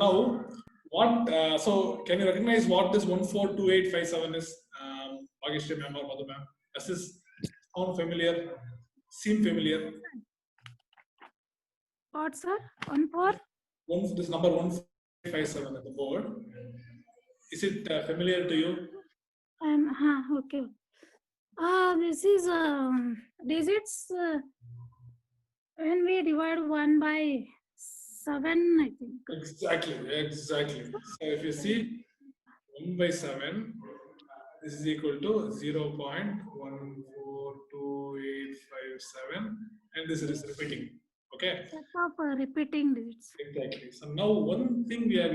now, what? So, can you recognize what this 142857 is? Bhageshri ma'am or Madhu ma'am? Does this sound familiar? Seem familiar? What, sir? 14? This number 1457 at the board. Is it familiar to you? Okay. This is digits when we divide 1 by 7, I think. Exactly. So if you see 1 by 7, this is equal to 0.142857, and this is repeating. Okay. Set of repeating digits. Exactly. So now one thing we have,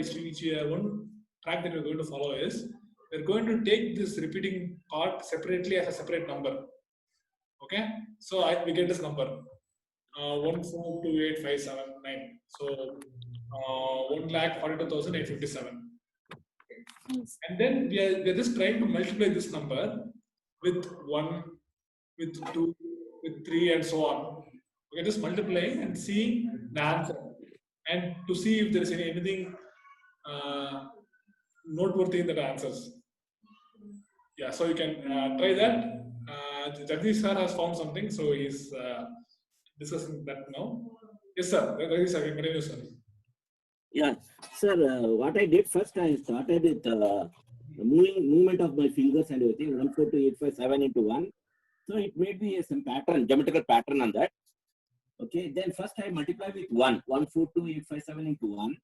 one track that we're going to follow is we're going to take this repeating part separately as a separate number. Okay. So we get this number 1,428,579. So 1,42,857. Yes. And then we are just trying to multiply this number with 1, with 2, with 3, and so on. We are just multiplying and seeing the answer, and to see if there is anything noteworthy in the answers. Yeah, so you can try that. Jagdish sir has found something, so he's discussing that now. Yes, sir. Jagdish sir, continue, sir. Yeah, sir. What I did first, I started with the movement of my fingers and everything. 142,857 into 1. So it made me some pattern, geometrical pattern on that. Okay. Then first I multiply with 1. 142,857 into 1.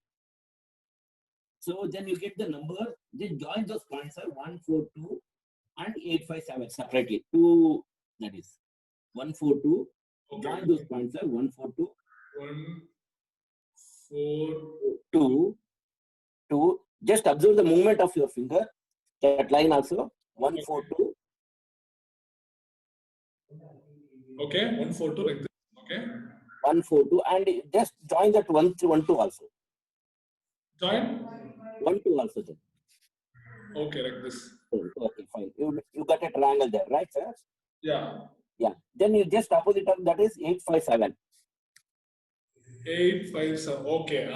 So then you get the number. Then join those points, sir. 142 and 857 separately. 2, that is 142. Okay. Join those points, sir. 142. 1, 4, 2. Just observe the movement of your finger. That line also. 142. Okay, 142 like this. Okay. 142 and just join that 1 2 also. Join. 1 2 also then. Okay, like this. Okay, fine. You got a triangle there, right, sir? Yeah. Yeah. Then you just opposite of that is 857. 857. Okay.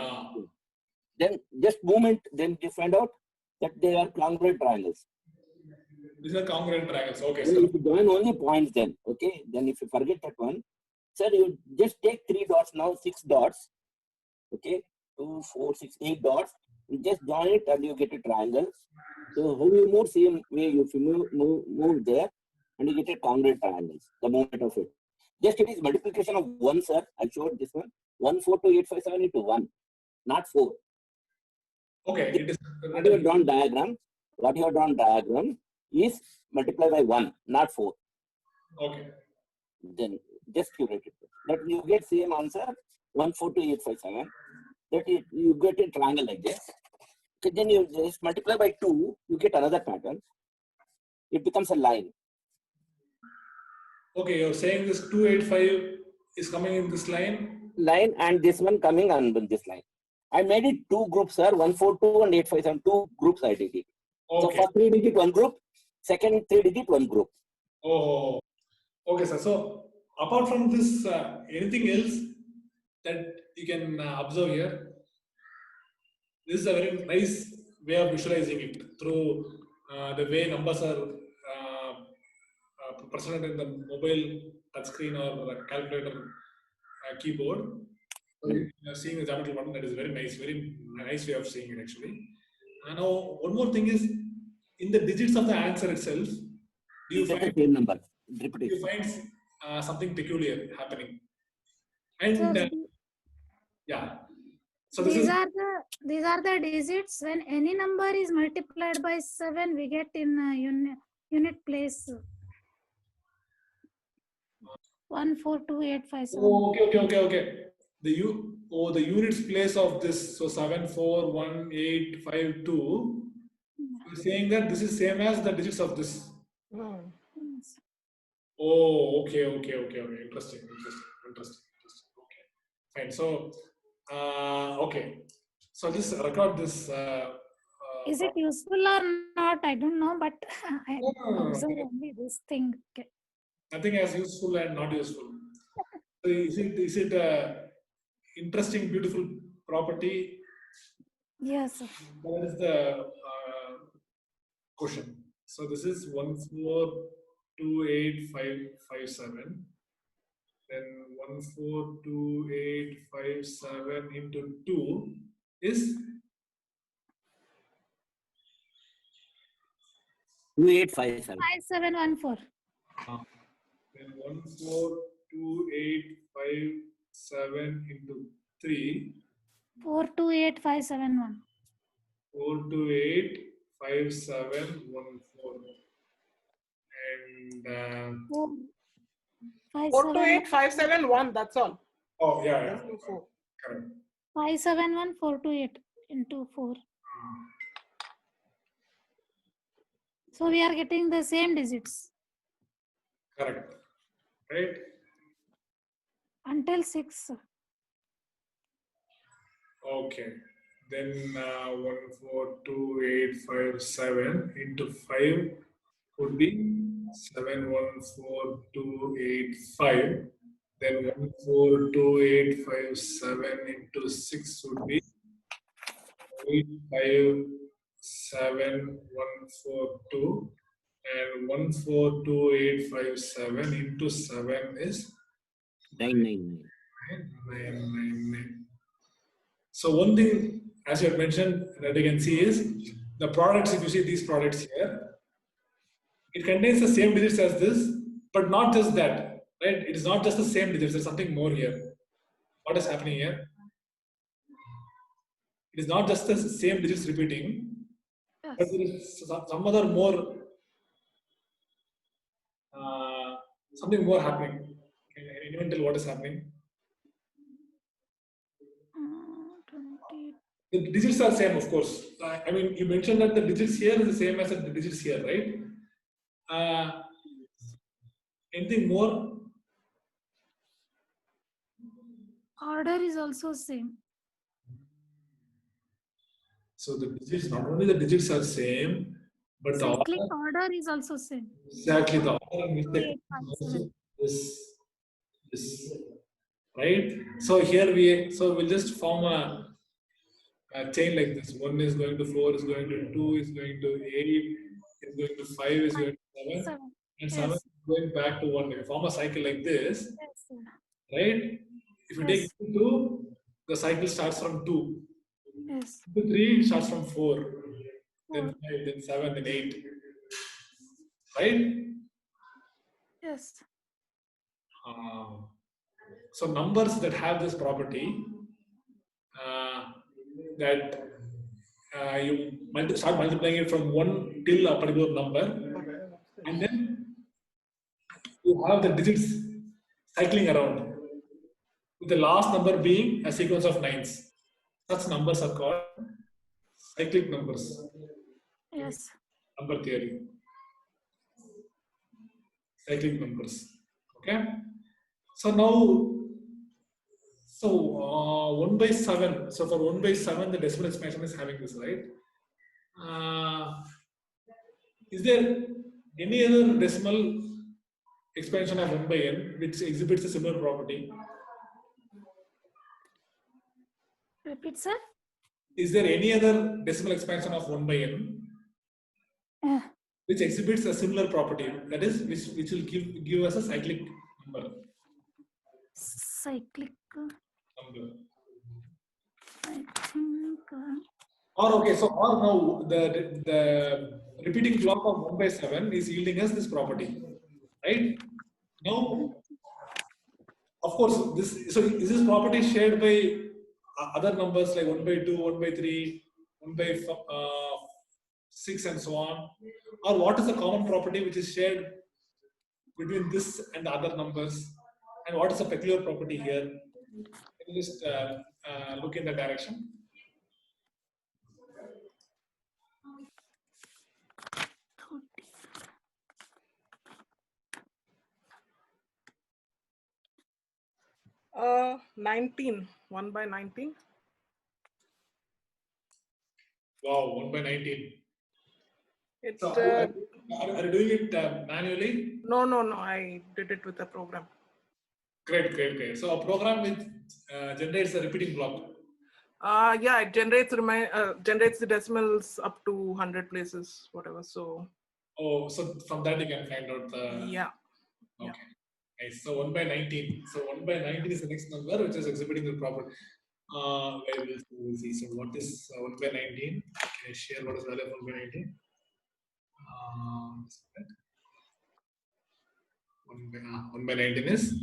Then just movement. Then you find out that they are congruent triangles. These are congruent triangles. Okay, Then sir. if you join only points, then okay. Then if you forget that one, sir, you just take 3 dots now, 6 dots. Okay, 2, 4, 6, 8 dots. You just join it and you get a triangle. So how you move, same way if you move there and you get a congruent triangles, the movement of it. Just it is multiplication of 1, sir. I showed this one. 142,857 into 1, not 4. Okay, it is. What you have drawn diagram is multiplied by 1, not 4. Okay. Then just curate it. That you get same answer 142,857. That you get a triangle like this. Okay, then you just multiply by 2, you get another pattern. It becomes a line. Okay, you're saying this 285 is coming in this line? Line and this one coming on this line. I made it 2 groups, sir. 142 and 857. 2 groups I did it. Okay. So first 3 digit 1 group, second 3 digit 1 group. Oh, okay, sir. So apart from this, anything else that you can observe here? This is a very nice way of visualizing it through the way numbers are presented in the mobile touchscreen or the calculator keyboard. So you are seeing the geometry pattern. That is very nice way of seeing it actually. Now, one more thing is in the digits of the answer itself, do you find the same number? you find something peculiar happening? And yeah. So these are the digits. When any number is multiplied by 7, we get in unit place 142,857. Oh, okay. The units place of this, so 741852. You're saying that this is same as the digits of this. Yes. Oh, okay. Interesting. Okay, fine. So, okay. So just record this. Is it useful or not? I don't know, but I observe No. only this thing. Okay. Nothing as useful and not useful. So is it interesting, beautiful property? Yes, sir. That is the question. So this is 1428,557. Then 142857 into 2 is 2857. 5714. then 142857 into 3 428571. 4285714. And 428571. That's all. oh yeah, yeah. Just do 4. Correct. 571428 into 4. So we are getting the same digits Correct. Right? until 6. Sir. Okay. Then 142857 into 5 would be 714285. Then 142857 into 6 would be 857142. And 142857 into 7 is 999. 999. So one thing, as you had mentioned, that you can see is the products. If you see these products here, it contains the same digits as this, but not just that, right? It is not just the same digits. There's something more here. What is happening here? It is not just the same digits repeating, but Yes. there is some other more, something more happening. Can anyone tell what is happening? 20. The digits are same, of course. I mean, you mentioned that the digits here is the same as the digits here, right? Anything more? Order is also same. So the digits, not only the digits are same, but the Cyclic order, order is also same. exactly the order in which they 3857. this, right? So here we'll just form a chain like this. 1 is going to 4, is going to 2, is going to 8, is going to 5, is going to 7, 7. and Yes. 7 is going back to 1. If you form a cycle like this, Yes, sir. right? If you Yes. take 2, the cycle starts from 2. Yes. 3 starts from 4, then 4. 5, then 7, then 8. Right? Yes. So numbers that have this property, that you start multiplying it from 1 till a particular number, and then you have the digits cycling around, with the last number being a sequence of 9s. Such numbers are called cyclic numbers. Yes. Number theory. Cyclic numbers. Okay. So now, 1 by 7. So for 1 by 7, the decimal expansion is having this, right? Is there any other decimal expansion of 1 by n which exhibits a similar property? Repeat, sir. Is there any other decimal expansion of 1 by n which exhibits a similar property? That is, which will give us a cyclic number. Cyclic. Number. I think. Or okay, so or now the repeating block of 1 by 7 is yielding us this property, right? Now, of course, is this property shared by other numbers like 1 by 2, 1 by 3, 1 by 6, and so on? Or what is the common property which is shared between this and the other numbers? And what is the peculiar property here? Can you just look in that direction? Uh, 19. 1 by 19. Wow, 1 by 19. It's So are you doing it manually? no. I did it with a program. Great. So a program which generates a repeating block. Yeah, it generates the decimals up to 100 places, whatever. So Oh, so from that you can find out the. yeah. Okay. Nice. So 1 by 19. So 1 by 19 is the next number which is exhibiting the proper variables. We'll see. So what is 1 by 19? Can I share what is value of 1 by 19? 1 by 19 is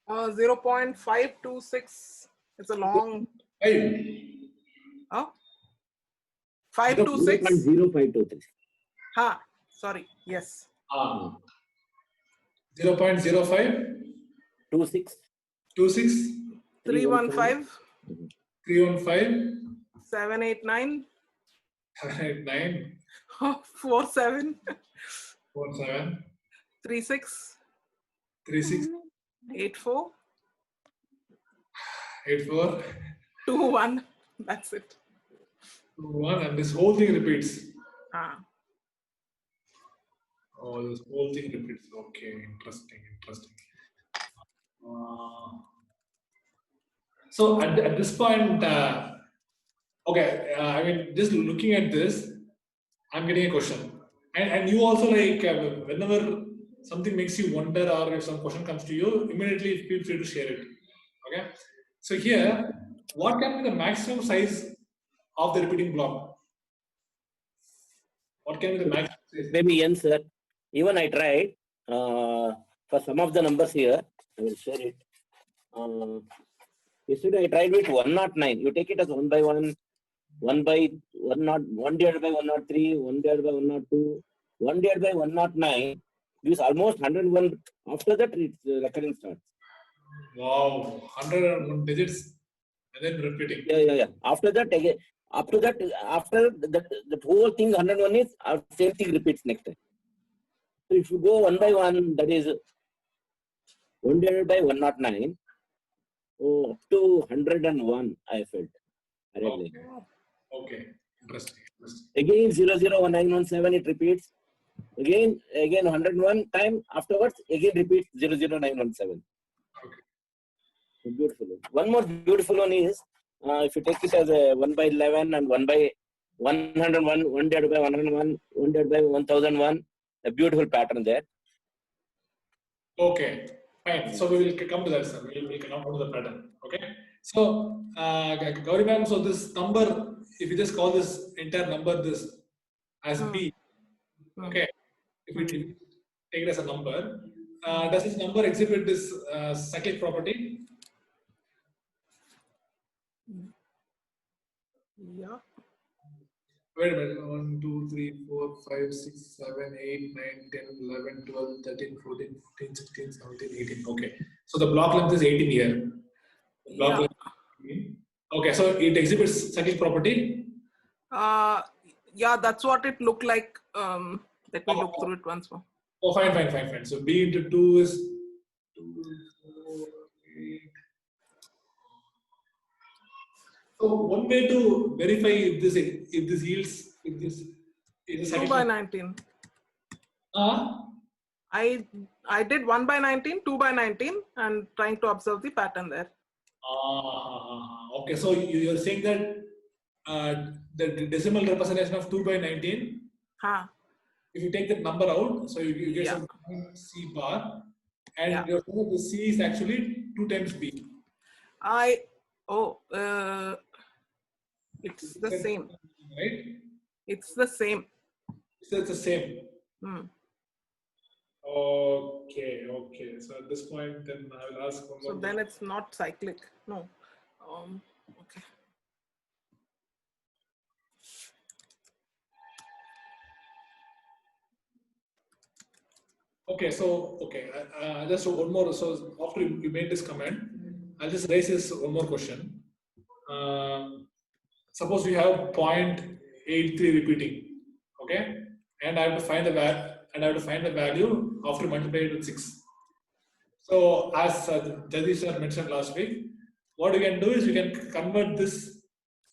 0.526. It's a long. 5. Oh, 526. 0.0523. Ha. Sorry. Yes. 0.05 26. 26 315. 315 789. 789 47. 47 36. 36 84. 84 21. That's it. 1 and this whole thing repeats. Ah. Oh, this whole thing repeats. Okay, interesting. So at this point, okay, I mean, just looking at this, I'm getting a question. And you also like, whenever something makes you wonder or if some question comes to you, immediately feel free to share it. Okay. So here, what can be the maximum size of the repeating block? What can be the maximum size? Maybe N, sir. Even I tried for some of the numbers here. I will share it. Yesterday I tried with 109. You take it as 1 by 1, 1 by 1 divided by 103, 1 divided by 102, 1 divided by 109. This almost 101. After that, it's recurring starts. Wow, 101 digits and then repeating. Yeah. After that, again, after that, the whole thing 101 is same thing repeats next time. So if you go 1 by 1, that is 1 divided by 109, up to 101, I felt. I read like that. Okay, interesting. Again 001917, it repeats. Again 101 time afterwards, again repeats 00917. Okay. Beautiful. One more beautiful one is if you take it as a 1 by 11 and 1 by 101, 1 divided by 101, 1 divided by 1001, a beautiful pattern there. Okay, fine. So we will come to that, sir. We will come to the pattern. Okay. So, Gauri ma'am, so this number, if you just call this entire number this as B, okay, if we take it as a number, does this number exhibit this cyclic property? Yeah. Wait a minute. 1, 2, 3, 4, 5, 6, 7, 8, 9, 10, 11, 12, 13, 14, 15, 16, 17, 18. Okay. So the block length is 18 here. The block length is 18. Okay. So it exhibits cyclic property. Yeah, that's what it looked like. Let me look through it once more. Oh, fine. So B into 2 is 2, 4, 8. So one way to verify if this yields if this is 2 by 19. I did 1 by 19, 2 by 19, and trying to observe the pattern there. Okay, so you're saying that the decimal representation of 2 by 19. If you take that number out, so you get some C bar, and you're saying the C is actually 2 times B. It's the same. Right? It's the same. So it's the same. Okay. So at this point, then I will ask one more. So then it's not cyclic. No. Okay. Okay, so just one more. So after you made this comment, I'll just raise this one more question. Suppose we have 0.83 repeating, okay, and I have to find the value after multiplying it with 6. So as Jagdish sir mentioned last week, what you can do is you can convert this.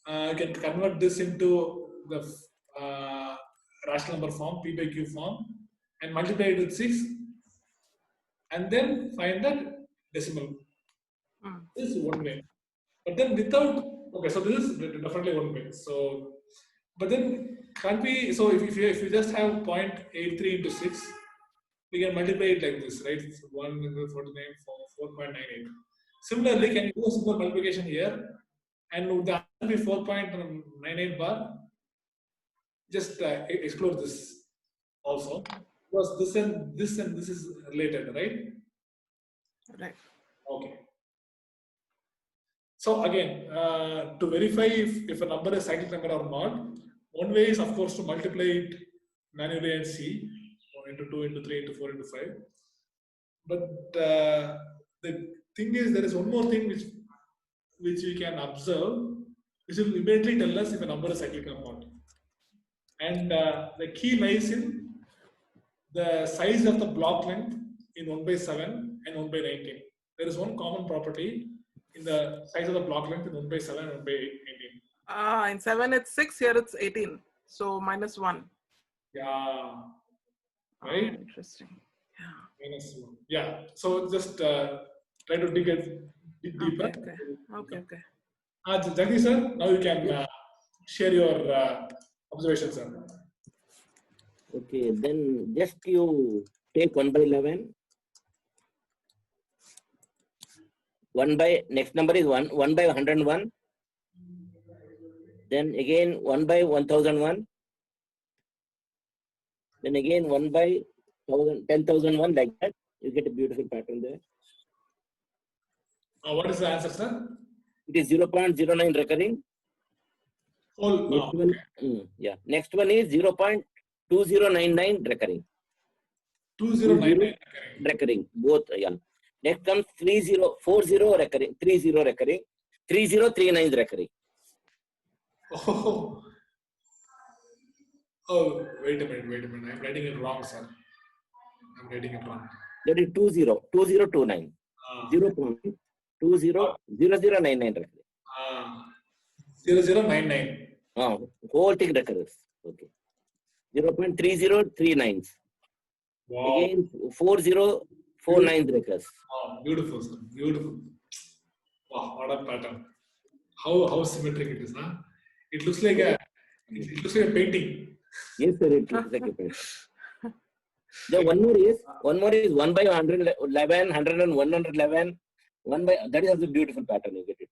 Into the rational number form, P by Q form, and multiply it with 6, and then find the decimal. This is one way. But then without, okay, so this is definitely one way. So, but then can't we, so if you just have 0.83 into 6, we can multiply it like this, right? So 1 into 49, 4.98. Similarly, can you do a simple multiplication here? And would the answer be 4.98 bar? Just explore this also. Because this and this is related, right? Right. Okay. So again, to verify if a number is cyclic number or not, one way is of course to multiply it manually and see 1 into 2 into 3 into 4 into 5. But the thing is, there is one more thing which we can observe, which will immediately tell us if a number is cyclic or not. And the key lies in the size of the block length in 1/7 and 1/19. There is one common property in the size of the block length in 1/7 and 1/19. In 7 it's 6, here it's 18. So -1. Yeah. Right? Interesting. Yeah. -1. Yeah. So just try to dig deeper. Okay. Jagdish sir, now you can share your observations, sir. Okay, then just you take 1/11. 1/, next number is 1/101. Then again 1/1001. Then again 1/10,001, like that. You get a beautiful pattern there. What is the answer, sir? It is 0.09 recurring. Next one, yeah. Next one is 0.2099 recurring. 2099 recurring. Both, yeah. Next comes 3040 recurring, 30 recurring, 3039 recurring. Oh, wait a minute. I'm writing it wrong, sir. I'm writing it wrong. That is 2029. 0.200099 recurring. 0099. Whole thing recurs. Okay. 0.3039. Wow. Again 4049 recurs. Wow, beautiful, sir. Beautiful. Wow, what a pattern. How symmetric it is, huh? It looks like a painting. Yes, sir, it looks like a painting. The one more is 1/111, 111, that is also a beautiful pattern. You get it.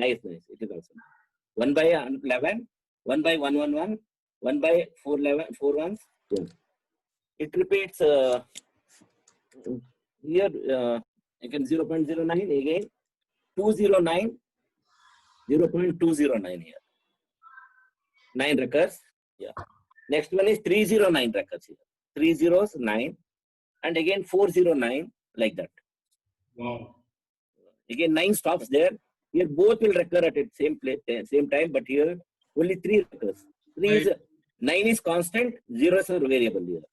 Nice. It is awesome. 1/11, 1/111, 1/411. Yeah. It repeats here. Again 0.09, again 209, 0.209 here. 9 recurs. Yeah. Next one is 309 recurs here. 309 and again 409, like that. Wow. Again 9 stops there. Here both will recur at the same time, but here only 3 recurs. 9 is constant, 0 is a variable here.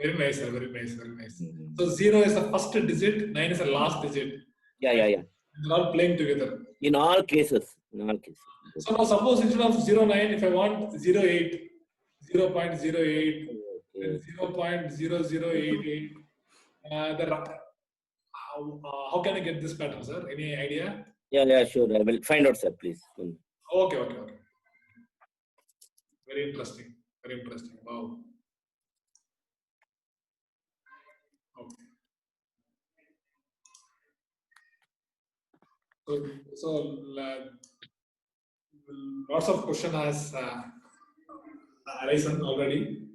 Very nice, sir. Very nice. So 0 is the first digit, 9 is the last digit. Yeah. They're all playing together. In all cases. So now suppose instead of 09, if I want 08, 0.08, then 0.0088, how can I get this pattern, sir? Any idea? Yeah, sure. I will find out, sir, please. Okay. Very interesting. Wow. Okay. So lots of question has arisen already.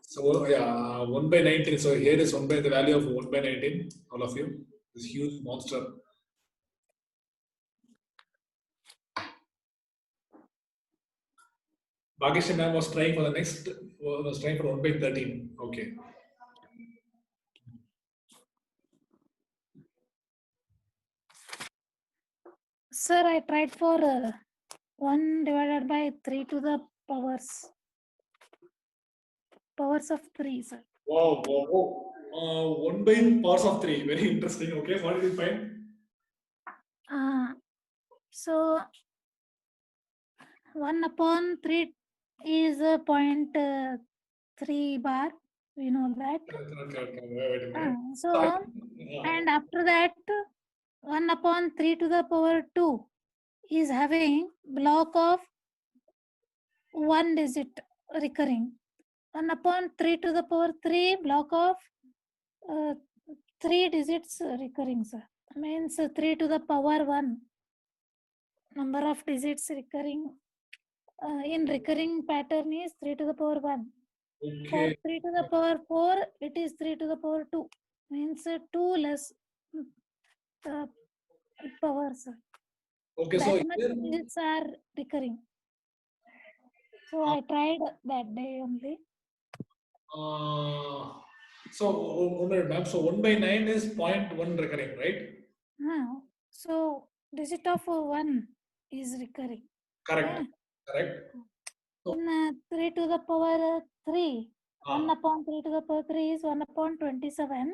So yeah, 1/19. So here is the value of 1/19. All of you, this huge monster. Bhagesh ma'am was trying for 1/13. Okay. Sir, I tried for 1 divided by 3 to the powers of 3, sir. Wow. 1 by powers of 3. Very interesting. Okay, what did you find? So 1/3 is 0.3 bar. We know that. Correct. Wait a minute. So, Yeah. and after that, 1 upon 3 to the power 2 is having block of 1 digit recurring. 1 upon 3 to the power 3 block of 3 digits recurring, sir. Means 3 to the power 1 number of digits recurring in recurring pattern is 3 to the power 1. For Okay. 3 to the power 4, it is 3 to the power 2. Means 2 less powers. Okay. So That much here, digits are recurring. So I tried that day only. so one minute, ma'am. So 1 by 9 is 0.1 recurring, right? So digit of 1 is recurring. Correct. Yeah. Correct. In 3 to the power 3, 1 Ah. upon 3 to the power 3 is 1 upon 27.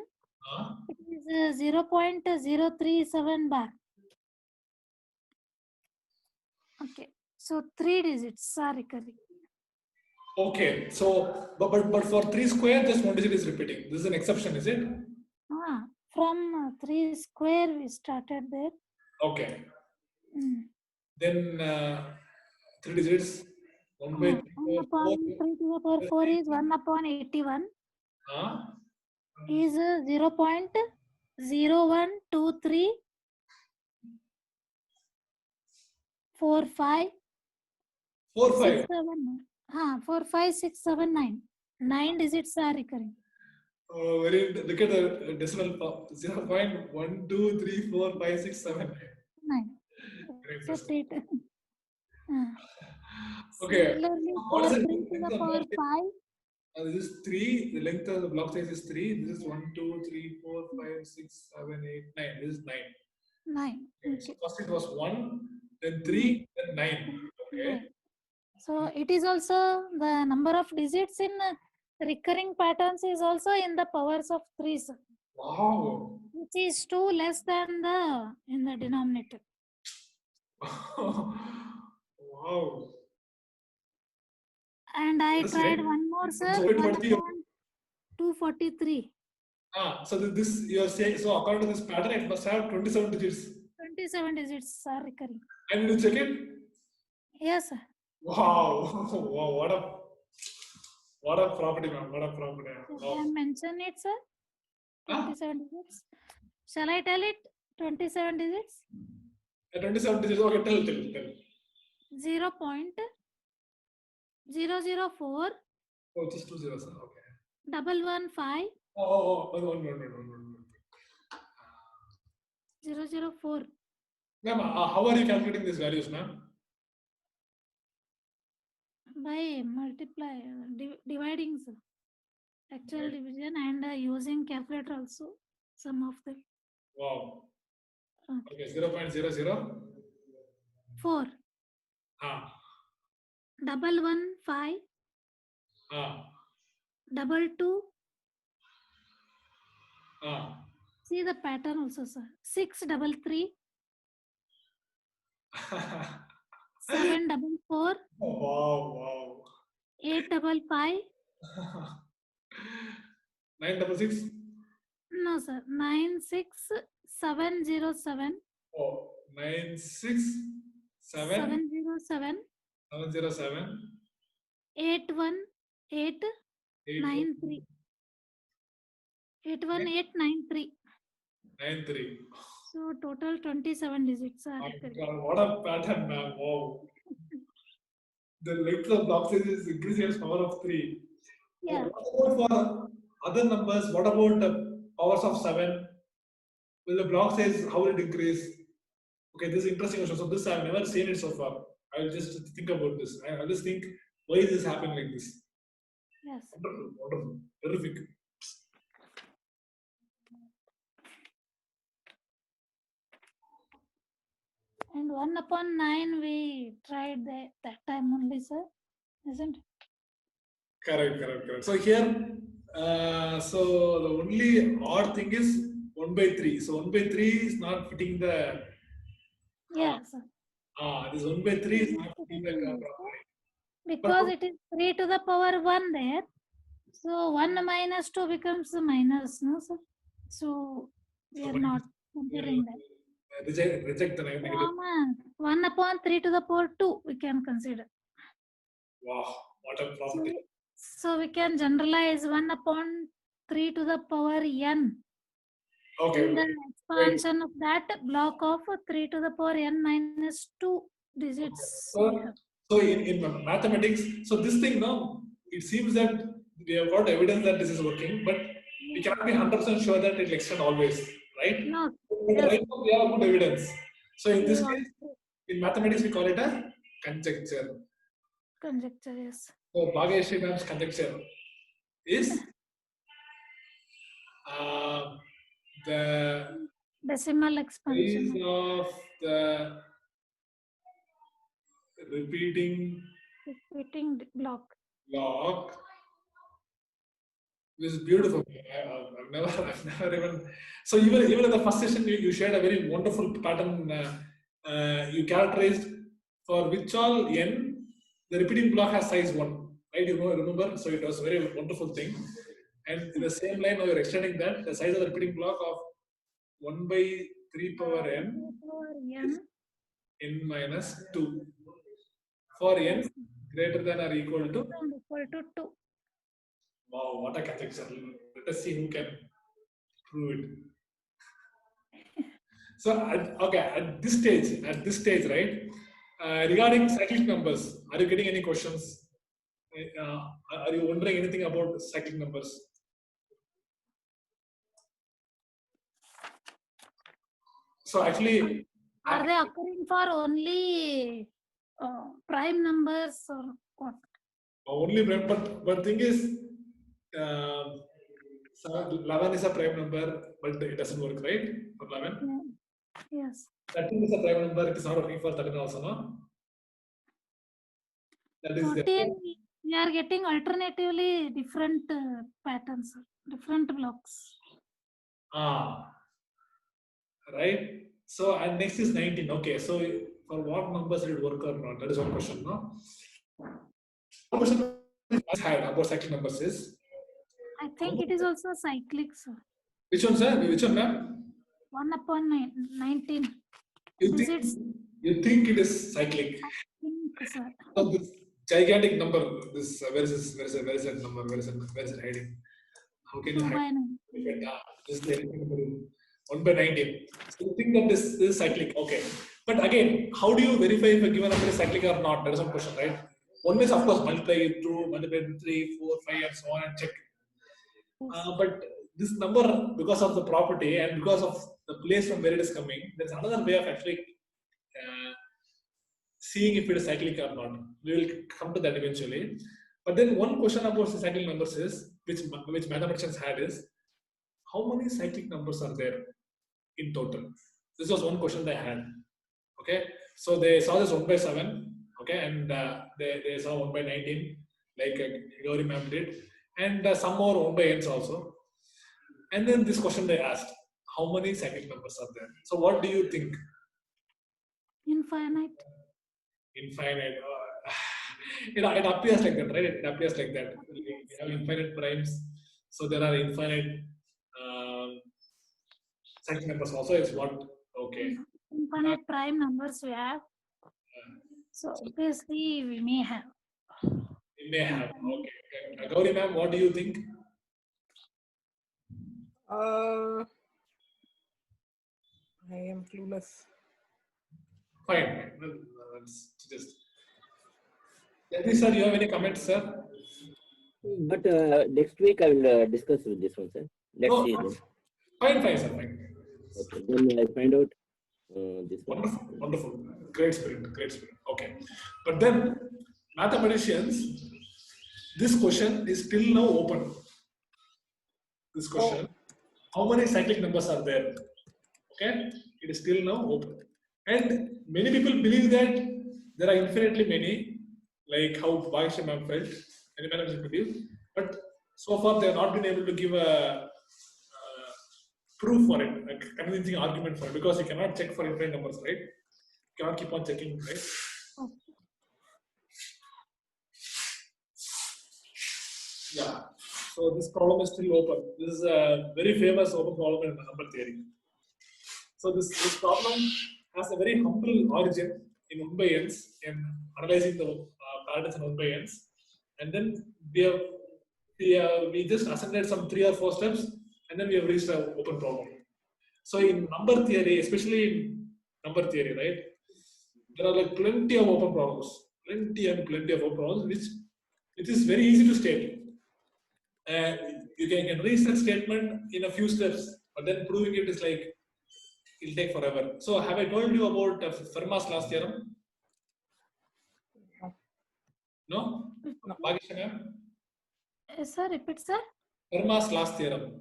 Ah. It is 0.037 bar. Okay. So 3 digits are recurring. Okay. So, but for 3 square, just 1 digit is repeating. This is an exception, is it? From 3 square we started there. Okay. Mm. Then 3 digits. 1 by 3 1 upon 3 to the power 4 is 1 upon 81. Is 0.012345 4, 5. 45679. 9 digits are recurring. Look at the decimal 0.12345679. 9. Very Except interesting. it. Okay. Similarly, What for is 3 it? to the power 5. This is 3. The length of the block size is 3. This is 1, 2, 3, 4, 5, 6, 7, 8, 9. This is 9. 9. Okay. So Okay. first it was 1, then 3, then 9. Okay. Nine. So it is also the number of digits in recurring patterns is also in the powers of 3, sir, Wow. which is 2 less than the in the denominator. Wow. And I That's tried right. one more, sir. So wait, 1 what the 243. so this you are saying, so according to this pattern, it must have 27 digits. 27 digits are recurring. And you check it? Yes, sir. Wow. Wow, what a property, ma'am. What a property. Shall Wow. I mention it, sir? 27 digits. Shall I tell it? 27 digits. 27 digits. Okay, tell. 0.004 Oh, just 2 zeros. Okay. 115 Oh, no. 004. Ma'am, how are you calculating these values, ma'am? By dividing, sir. Actual division and using calculator also. Some of them. Wow. Okay. Okay, 0.00. 4. Ah. 115 Ah. 22. Ah. See the pattern also, sir. 633 744 Wow. 855. 966. No, sir. 96707 Oh, 967 707 707 81893. 81893. 93. So total 27 digits are My recurring. God, what a pattern, man. Wow. The length of block size is increasing as power of 3. Yeah. What about for other numbers? What about the powers of 7? Will the block size, how will it increase? Okay, this is interesting question. So this I've never seen it so far. I'll just think about this. I'll just think, why is this happening like this? Yes. Wonderful. Terrific. And 1 upon 9 we tried that time only, sir. Isn't it? Correct. So here, so the only odd thing is 1 by 3. So 1 by 3 is not fitting the. Yeah, sir. This 1 by 3 is not fitting the. Because it is 3 to the power 1 there. So 1 minus 2 becomes a minus, no, sir? So we are not considering that. Reject the negative. Comma 1 upon 3 to the power 2 we can consider. Wow, what a So property. so we can generalize 1 upon 3 to the power n. Okay. In the expansion of that block of 3 to the power n minus 2 digits. we have. So in mathematics, so this thing now, it seems that we have got evidence that this is working, but we cannot be 100% sure that it will extend always, right? No, But yes. right now we have good evidence. So in this You case, also in mathematics, we call it a conjecture. conjecture, yes. So Bhageshri ma'am's conjecture is the Decimal size expansion. of the repeating Block. block. This is beautiful. I've never even. So even in the first session, you shared a very wonderful pattern. You characterized for which all n the repeating block has size 1, right? You know, remember? So it was a very wonderful thing. And in the same line, now you're extending that the size of the repeating block of 1 by 3 power n n. n minus 2 for n greater than or equal to. Equal to 2. Wow, what a conjecture! Let us see who can prove it. So, at this stage, right? Regarding cyclic numbers, are you getting any questions? Are you wondering anything about cyclic numbers? So actually, Are they occurring for only prime numbers or what? only prime, but thing is, so 11 is a prime number, but it doesn't work, right? For 11. Yeah. Yes. 13 is a prime number. It is not working for 13 also, no? That is 14, we are getting alternatively different patterns, different blocks. Right. So and next is 19. Okay. So for what numbers did it work or not? That is one question, no? One question I had about cyclic numbers is I think it is also cyclic, sir. which one, sir? Which one, ma'am? 1 upon 19. You Digits. think it is cyclic? Sir. So this gigantic number. This where is that number? Where is it hiding? How can you 2 hide? by 9. This is the number 1 by 19. So you think that this is cyclic? Okay. But again, how do you verify if a given number is cyclic or not? That is one question, right? One is of course multiply it through, multiply it with 3, 4, 5, and so on, and check. But this number, because of the property and because of the place from where it is coming, there's another way of actually seeing if it is cyclic or not. We will come to that eventually. But then one question about the cyclic numbers is, which mathematicians had is, how many cyclic numbers are there in total? This was one question they had. Okay, so they saw this 1 by 7. Okay, and they saw 1 by 19, like Gauri ma'am did, and some more 1 by n's also. And then this question they asked, how many cyclic numbers are there? So what do you think? Infinite. Infinite. It appears like that, right? It appears like that. We have infinite primes, so there are infinite cyclic numbers also. Is what? Okay. Infinite prime numbers we have. So obviously we may have. We may have. Okay. Gauri ma'am, what do you think? I am clueless. Fine. Let's just. Jagdish sir, you have any comments, sir? But next week I will discuss with this one, sir. Let's see. Then. Fine, sir. Fine. Okay. Then I find out this one. Wonderful. Great spirit. Okay. But then, mathematicians, this question is still now open. This question, how many cyclic numbers are there? Okay, it is still now open. And many people believe that there are infinitely many, like how Bhageshri ma'am felt, many mathematicians believe. But so far, they have not been able to give a proof for it, like convincing argument for it, because you cannot check for infinite numbers, right? You cannot keep on checking, right? Yeah. So this problem is still open. This is a very famous open problem in number theory. So this problem has a very humble origin in 1 by n's, in analyzing the patterns in 1 by n's, and then we just ascended some 3 or 4 steps, and then we have reached an open problem. So in number theory, especially in number theory, right, there are like plenty of open problems, plenty of open problems, which is very easy to state. You can reach that statement in a few steps, but then proving it is like, it'll take forever. So have I told you about Fermat's last theorem? No? No. Bhagishana? Sir, repeat, sir. Fermat's last theorem.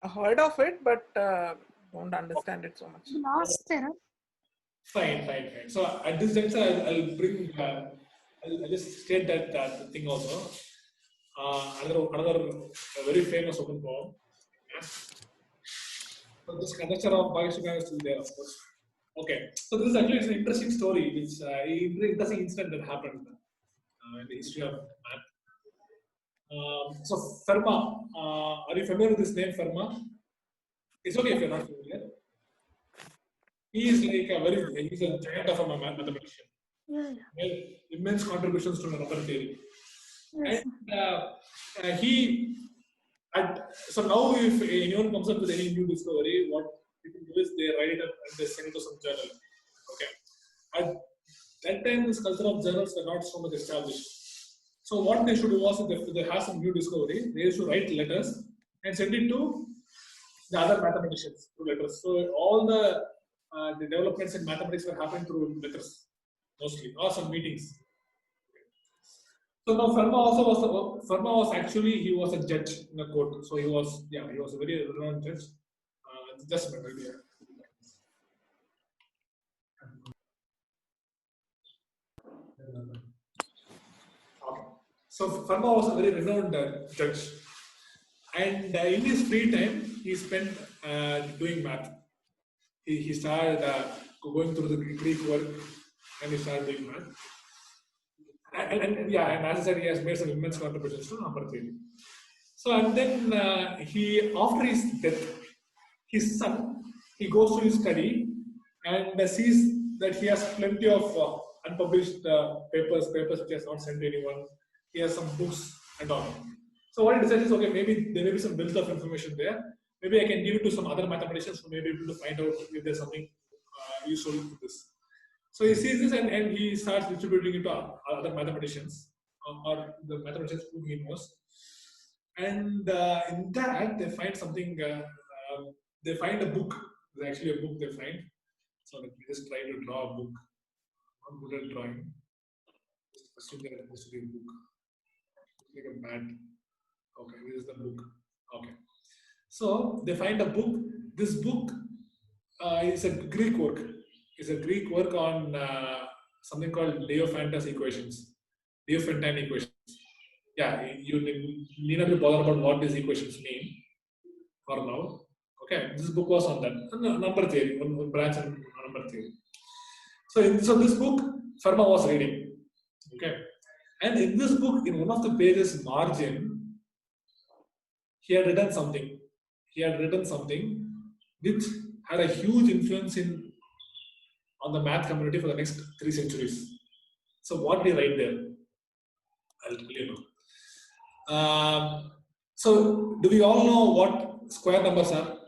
I heard of it, but don't understand it so much. Last theorem. Fine. So at this juncture, I'll bring, I'll just state that thing also. Another very famous open problem. Yes. So this conjecture of Bhagishana is still there, of course. Okay. So this is actually an interesting story, which interesting incident that happened in the history of math. So Fermat, are you familiar with this name, Fermat? It's okay if you're not familiar. He is like he's a giant of a mathematician. Yeah. Well, immense contributions to number theory. Yes. And so now if anyone comes up with any new discovery, what people do is they write it up and they send it to some journal. Okay. At that time, this culture of journals were not so much established. So what they should do was, if they have some new discovery, they should write letters and send it to the other mathematicians through letters. So all the developments in mathematics were happening through letters mostly, or some meetings. So now Fermat was actually, he was a judge in a court. So he was a very renowned judge. Just a minute, yeah. Okay. So Fermat was a very renowned judge, and in his free time, he spent doing math. He started going through the Greek work, and he started doing math. And as I said, he has made some immense contributions to number theory. So and then after his death, his son, he goes to his study and sees that he has plenty of unpublished papers which he has not sent to anyone. He has some books and all. So what he decides is, okay, maybe there may be some wealth of information there. Maybe I can give it to some other mathematicians who may be able to find out if there's something useful to this. So he sees this and he starts distributing it to other mathematicians or the mathematicians whom he knows. And in that, they find something, they find a book. There's actually a book they find. So let me just try to draw a book. Not good at drawing. Just assume that it must be a book. It's like a bat. Okay, this is the book. Okay. So they find a book. This book is a Greek work. It's a Greek work on something called Diophantine equations. Yeah, you need not be bothered about what these equations mean for now. Okay, this book was on that. Number theory, one branch in number theory. So this book, Fermat was reading. Okay, and in this book, in one of the pages margin, he had written something. Which had a huge influence on the math community for the next 3 centuries. So what did he write there? I'll tell you now. So do we all know what square numbers are?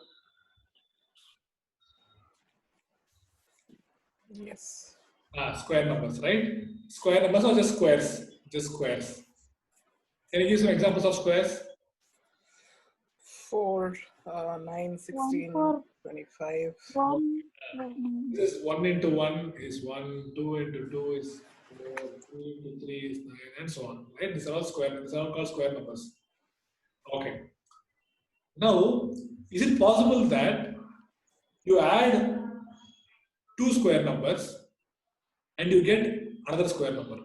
Yes. Square numbers, right? Square numbers or just squares? Just squares. Can you give some examples of squares? 4, 9, 16, 4, 25. 1. This 1 into 1 is 1, 2 into 2 is 4, 3 into 3 is 9, and so on. Right? These are all called square numbers. Okay. Now, is it possible that you add 2 square numbers and you get another square number?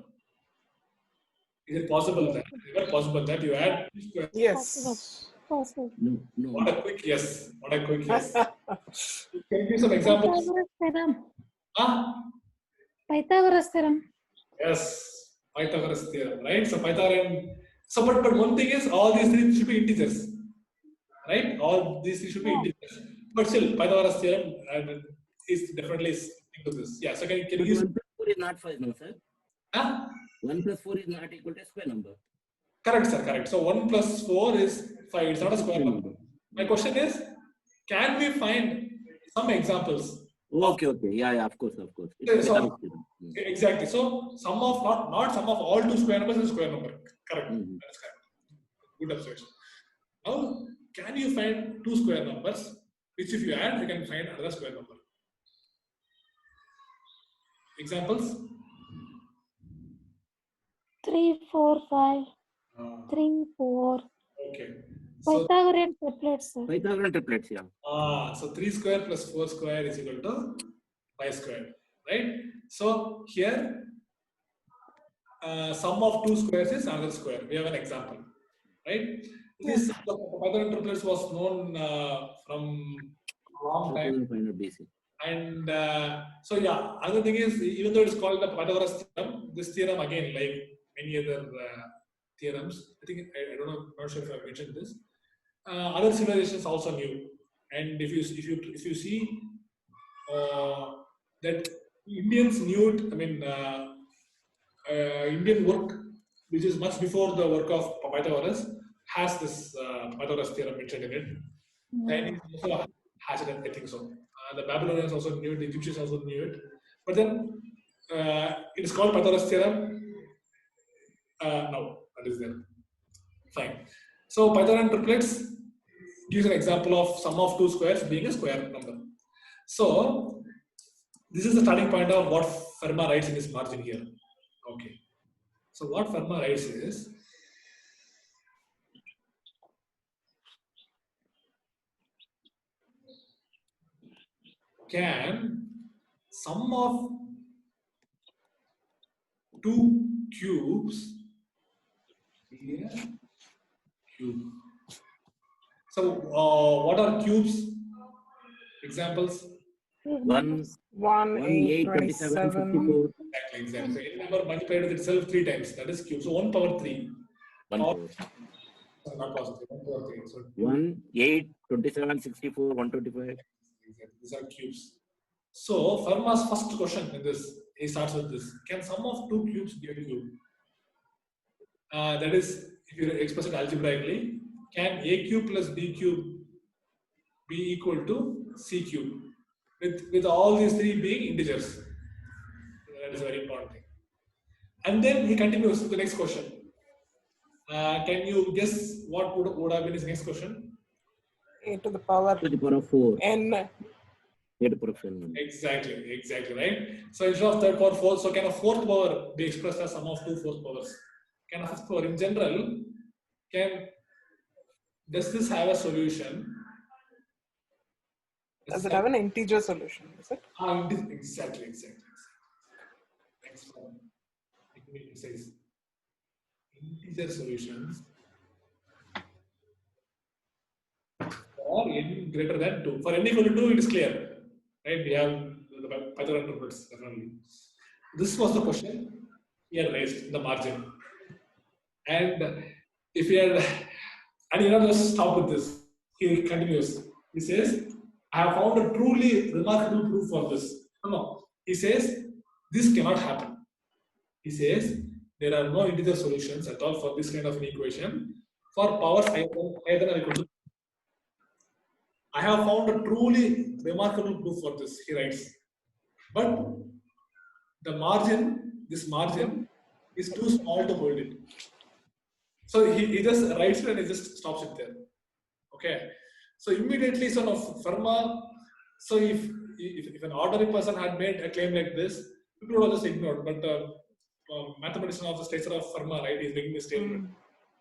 Is it possible that you add 2 square numbers? Yes. Possible. No. What a quick yes. Can you give some examples? Pythagoras theorem. Yes, Pythagoras theorem, right? So Pythagorean So, but one thing is, all these three should be integers, right? All these three should be integers. But still, Pythagoras theorem is definitely into this. Yeah. So can you But use? 1 plus 4 is not 5, no, sir? Huh? 1 plus 4 is not equal to a square number. Correct, sir. Correct. So 1 plus 4 is 5. It's not a square number. My question is, can we find some examples? Okay, okay. Yeah, of course, of course. Okay, so- Pythagoras theorem. Exactly. So sum of not sum of all two square numbers is a square number. Correct. Mhm. That's correct. Good observation. Now, can you find two square numbers, which if you add, you can find another square number? Examples? 3, 4, 5, Ah, 3, 4. okay. So, Pythagorean triplets, sir. Pythagorean triplets, yeah. so 3 square plus 4 square is equal to 5 square, right? So here, sum of two squares is another square. We have an example, right? This Pythagorean triplets was known from long time. 2500 BC. And so yeah, other thing is, even though it's called the Pythagoras theorem, this theorem again, like many other theorems, I think I don't know, not sure if I mentioned this. Other civilizations also knew, and if you see that Indians knew it. I mean, Indian work, which is much before the work of Pythagoras, has this Pythagoras theorem mentioned in it. Chinese also has it, I think so. The Babylonians also knew it, the Egyptians also knew it. But then it is called Pythagoras theorem. No, that is there. Fine. So Pythagorean triplets gives an example of sum of two squares being a square number. So this is the starting point of what Fermat writes in his margin here. Okay. So what Fermat writes is, can sum of two cubes be a cube? So what are cubes? Examples? 1, 1, 8, 27, 27. 54. Exactly. So any number multiplied with itself 3 times, that is cube. So 1 power 3. 1 Or- power. Not possible. 1 power 3. So 1, 8, 27, 64, 125. these are cubes. So Fermat's first question in this, he starts with this: can sum of two cubes be a cube? That is, if you express it algebraically, can a cube plus b cube be equal to c cube? With all these three being integers. That is a very important thing. And then he continues with the next question. Can you guess what would have been his next question? A to the power To the power of 4. n. A to the power of 7. Exactly, right? So instead of third power 4, so can a fourth power be expressed as sum of two fourth powers? Can a fifth power in general, does this have a solution? Does it have an integer solution? Is it? Exactly. Next one. It says integer solutions for n greater than 2. For n equal to 2, it is clear, right? We have the Pythagorean triplets, definitely. This was the question he had raised in the margin. And if he had, and you know, just stop with this. He continues. He says, I have found a truly remarkable proof for this. No. He says, this cannot happen. He says, there are no integer solutions at all for this kind of an equation for powers higher than or equal to. I have found a truly remarkable proof for this, he writes. But the margin, this margin, is too small to hold it. So he just writes it and he just stops it there. Okay. So immediately, son of Fermat, so if an ordinary person had made a claim like this, people would have just ignored. But mathematician of the stature of Fermat, right, is making this statement.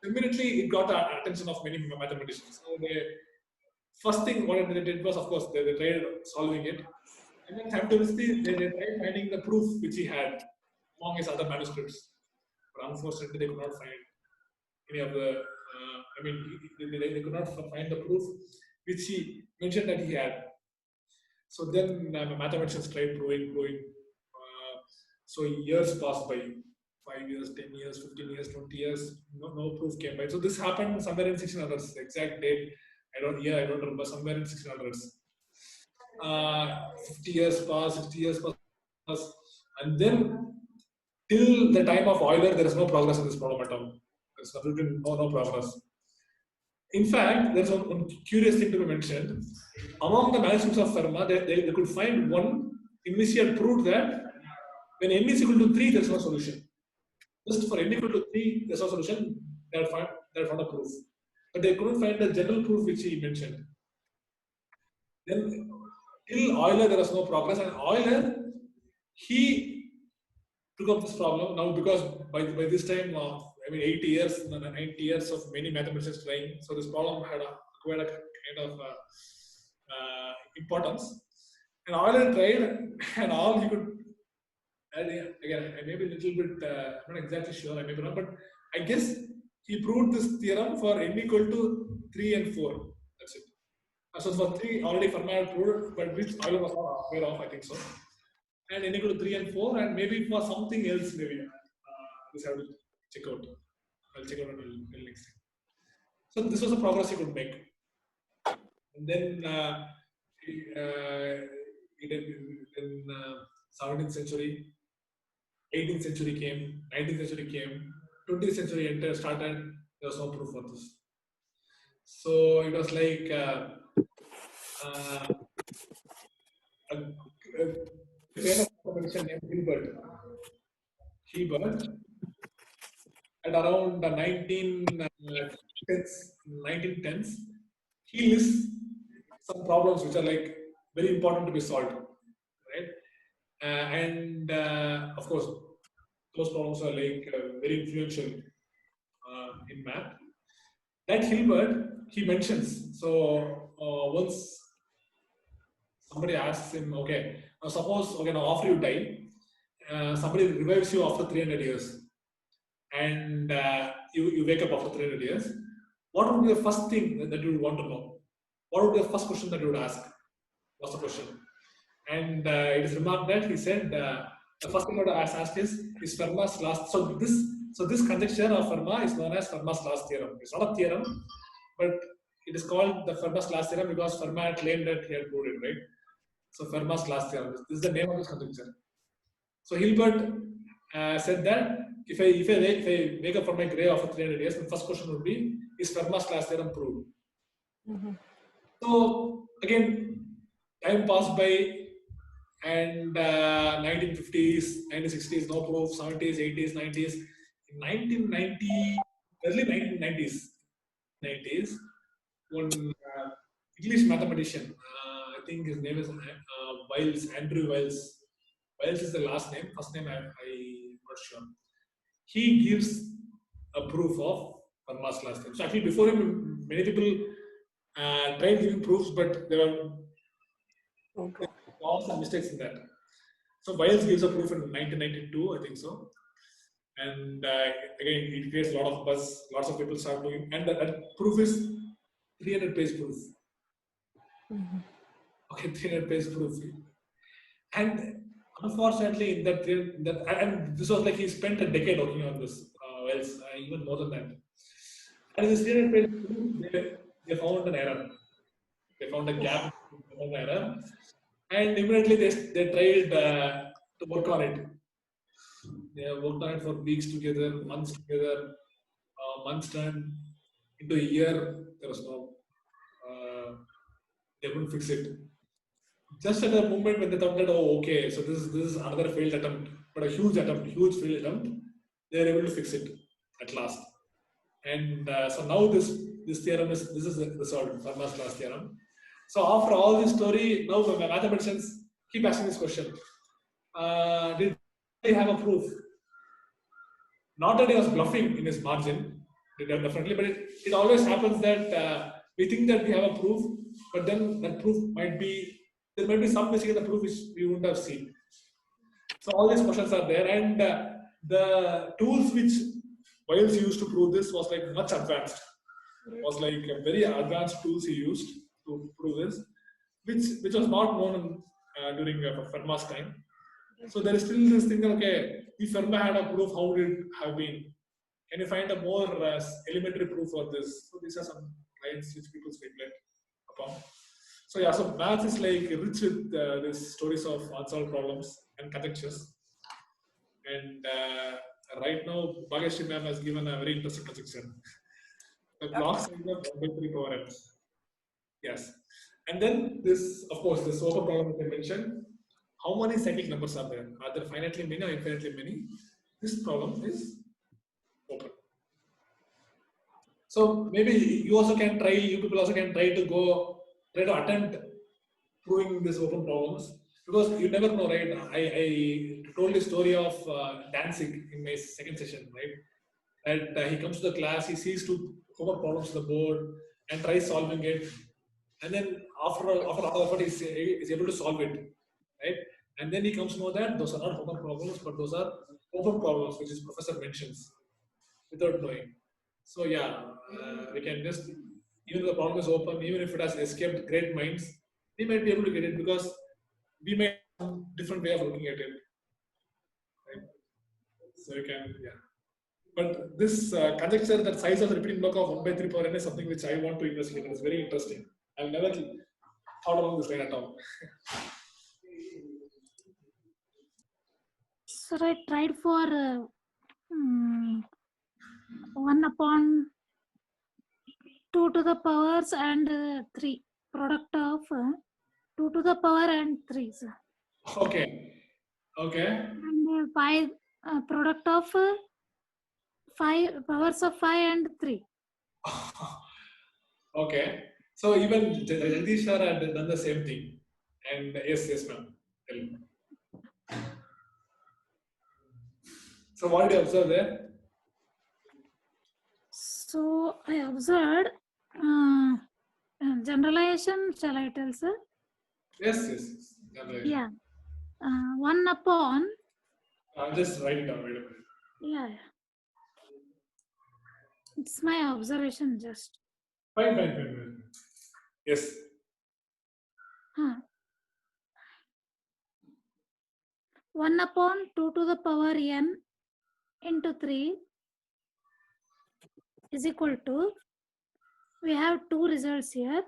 Immediately, it got the attention of many mathematicians. So first thing what they did was, of course, they tried solving it. And then simultaneously, they tried finding the proof which he had among his other manuscripts. But unfortunately, they could not find any of the, they could not find the proof which he mentioned that he had. So then mathematicians tried proving. So years passed by. 5 years, 10 years, 15 years, 20 years, no proof came by. So this happened somewhere in 1600s. The exact date, I don't remember. Somewhere in 1600s. 50 years pass, 60 years pass, and then till the time of Euler, there is no progress in this problem at all. There's absolutely no progress. In fact, there's one curious thing to be mentioned. Among the manuscripts of Fermat, they could find one in which he had proved that when n is equal to 3, there's no solution. Just for n equal to 3, there's no solution. They had found a proof. But they couldn't find the general proof which he mentioned. Then, till Euler, there was no progress. And Euler, he took up this problem now because by this time, 80 years, 90 years of many mathematicians trying. So this problem had acquired a kind of importance. And Euler tried, and all he could. Again, I may be a little bit, I'm not exactly sure, I may be wrong, but I guess he proved this theorem for n equal to 3 and 4. That's it. So for 3, already Fermat proved, but which Euler was not aware of, I think so. And n equal to 3 and 4, and maybe for something else, maybe. This I will check out. I'll check out and I'll tell next time. So this was the progress he could make. And then in 17th century, 18th century came, 19th century came, 20th century started, there was no proof for this. So it was like a famous mathematician named Hilbert, at around the 1910s, he lists some problems which are like very important to be solved, right? And of course, those problems are like very influential in math. That Hilbert, he mentions. So once somebody asks him, okay, now suppose, okay, now after you die, somebody revives you after 300 years, and you wake up after 300 years, what would be the first thing that you would want to know? What would be the first question that you would ask? What's the question? And it is remarked that he said the first thing I would ask is Fermat's last. So this conjecture of Fermat is known as Fermat's last theorem. It's not a theorem, but it is called the Fermat's last theorem because Fermat claimed that he had proved it, right? So Fermat's last theorem. This is the name of this conjecture. So Hilbert said that if I wake up from my grave after 300 years, the first question would be, is Fermat's last theorem proved? Mm-hmm. So again, time passed by, and 1950s, 1960s, no proof, 70s, 80s, 90s. In 1990, early 1990s, one English mathematician, I think his name is Wiles, Andrew Wiles. Wiles is the last name, first name I'm not sure. He gives a proof of Fermat's last theorem. So actually before him, many people tried giving proofs, but there were flaws and mistakes in that. So Wiles gives a proof in 1992, I think so. And again, it creates a lot of buzz, lots of people start doing, and that proof is 300-page proof. Mm-hmm. Okay, 300-page proof. And unfortunately, in that, and this was like he spent a decade working on this, Wiles, even more than that. And in this 300-page proof, they found an error. They found a gap, they found an error. And immediately they tried to work on it. They worked on it for weeks together, months together. Months turned into a year. There was no, they couldn't fix it. Just at the moment when they thought that, oh, okay, so this is another failed attempt, but a huge failed attempt, they were able to fix it at last. And so now this theorem is resolved, Fermat's last theorem. So after all this story, now the mathematicians keep asking this question: did he have a proof? Not that he was bluffing in his margin, definitely, but it always happens that we think that we have a proof, but then that proof there might be some mistake in the proof which we wouldn't have seen. So all these questions are there, and the tools which Wiles used to prove this was like much advanced. It was like a very advanced tools he used to prove this, which was not known during Fermat's time. So there is still this thing that, okay, if Fermat had a proof, how would it have been? Can you find a more elementary proof for this? So these are some lines which people speculate upon. So yeah, so maths is like rich with these stories of unsolved problems and conjectures. And right now, Bhageshri ma'am has given a very interesting conjecture. The block size of 1 by 3 power n. Yes. And then this, of course, this open problem that I mentioned. How many cyclic numbers are there? Are there finitely many or infinitely many? This problem is open. So maybe you also can try, you people also can try to attempt proving these open problems, because you never know, right? I told the story of Danzig in my second session, right? That he comes to the class, he sees two homework problems on the board and tries solving it, and then after all effort, he's able to solve it, right? And then he comes to know that those are not homework problems, but those are open problems, which his professor mentions without knowing. So yeah, we can just, even though the problem is open, even if it has escaped great minds, we might be able to get it because we may have some different way of looking at it, right? So you can, yeah. But this conjecture that size of the repeating block of 1 by 3 power n is something which I want to investigate. It's very interesting. I've never thought along this line at all. So I tried for 1 upon 2 to the powers and 3, product of 2 to the power and 3, sir. Okay. Okay. And 5, product of 5 powers of 5 and 3. Okay. So even Jagdish sir had done the same thing. And yes, ma'am. Tell me. So what did you observe there? So I observed generalization, shall I tell, sir? Yes. Yeah. 1 upon, I'll just write it down. Wait a minute. yeah. It's my observation just. Fine. Yes. 1 upon 2 to the power n into 3 is equal to, we have two results here.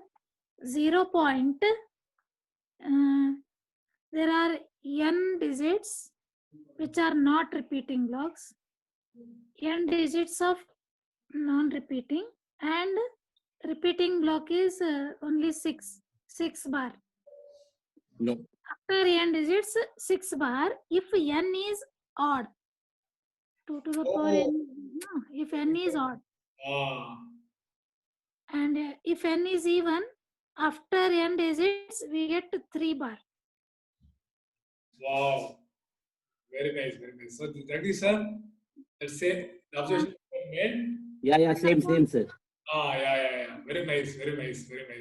0 point, there are n digits which are not repeating blocks, n digits of non-repeating, and repeating block is only 6 bar. No. After n digits, 6 bar, if n is odd, 2 to the power n, no, if n is odd. And if n is even, after n digits, we get 3 bar. Wow. Very nice. So Jagdish sir, let's say the observation made. Yeah, same, sir. Yeah. Very nice.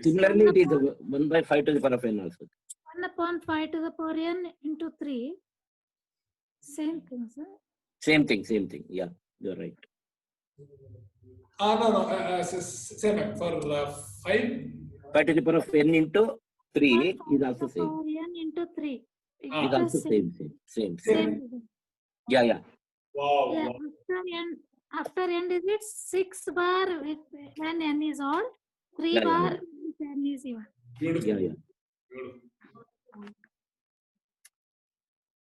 Similarly, it is 1 by 5 to the power of n also. 1 upon 5 to the power n into 3. Same thing, sir. Same thing. Yeah, you're right. No. Same for 5. 5 to the power of n into 3 is also same. Power n into 3. Is also same. Yeah. Wow. Yeah, after n digits, 6 bar when n is odd, 3 bar when n is even. Beautiful. Yeah.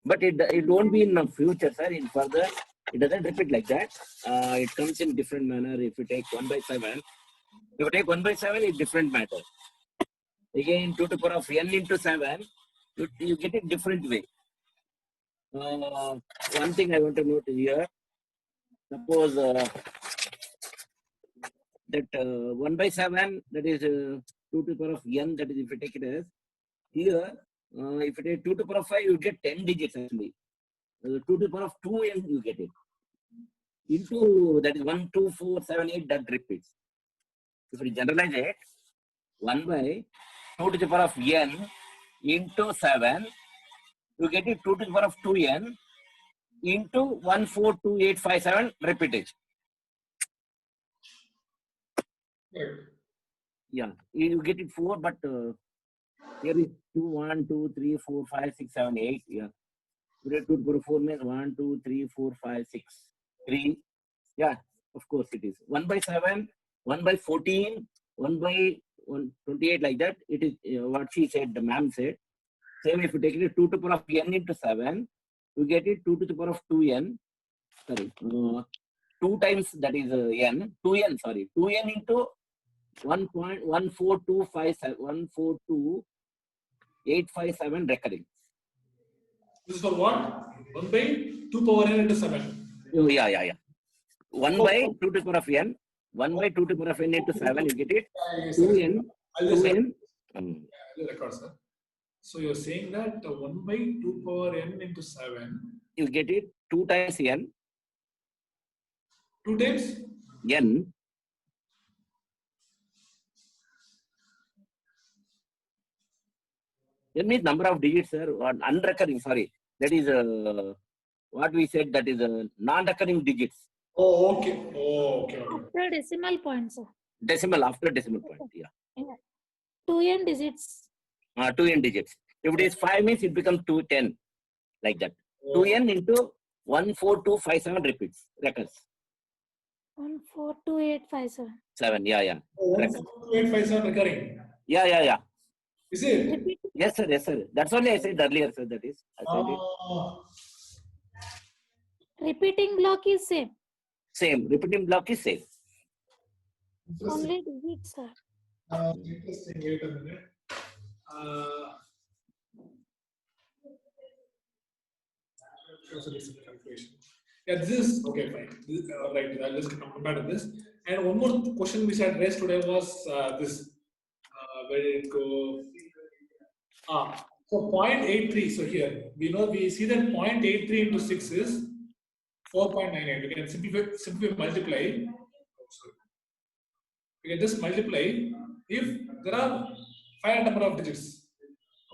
But it won't be in the future, sir. In further, it doesn't repeat like that. It comes in different manner. If you take 1 by 7, it's different matter. Again, 2 to the power of n into 7, you get it different way. One thing I want to note here, suppose that 1 by 7, that is 2 to the power of n, that is if you take it as, here, if you take 2 to the power of 5, you get 10 digits actually. 2 to the power of 2n, you get it. Into, that is 1, 2, 4, 7, 8, that repeats. If you generalize it, 1 by 2 to the power of n into 7, you get it 2 to the power of 2n into 1, 4, 2, 8, 5, 7, repetition. Right. Yeah, you get it 4, but here is 2, 1, 2, 3, 4, 5, 6, 7, 8. Yeah. 2 to the power of 4 means 1, 2, 3, 4, 5, 6, 3. Yeah, of course it is. 1 by 7, 1 by 14, 1 by 28 like that. It is what she said, the ma'am said. Same if you take it 2 to the power of n into 7, you get it 2 to the power of 2n. Sorry, 2 times that is n. 2n, sorry. 2n into 1.14257, 142,857 recurring. This is for what? 1 by 2 power n into 7. Oh, yeah. 1 by 2 to the power of n. 1 by 2 to the power of n into 7, you get it. Yes, 2n. I'll just 2n. I'll record, sir. So you're saying that 1 by 2 power n into 7. You get it 2 times n. 2 times? N. N means number of digits, sir. Or unrecurring, sorry. That is what we said, that is non-recurring digits. Oh, okay. Oh, okay. After decimal point, sir. Decimal, after decimal point, yeah. 2n digits. 2n digits. If it is 5 means it becomes 210, like that. 2n into 14257 repeats, recurs. 142857. 7, yeah. 14857 recurring. Yeah. Is it? Repeat. Yes, sir. That's only I said earlier, sir. That is. I said it. Repeating block is same. Same. Repeating block is same. Only digits, sir. Interesting. Wait a minute. Calculation. Yeah, this is okay, fine. This, right, I'll just come back to this. And one more question which I had raised today was this. Where did it go? So 0.83. So here we see that 0.83 into 6 is 4.98. We can simply multiply. We can just multiply if there are finite number of digits.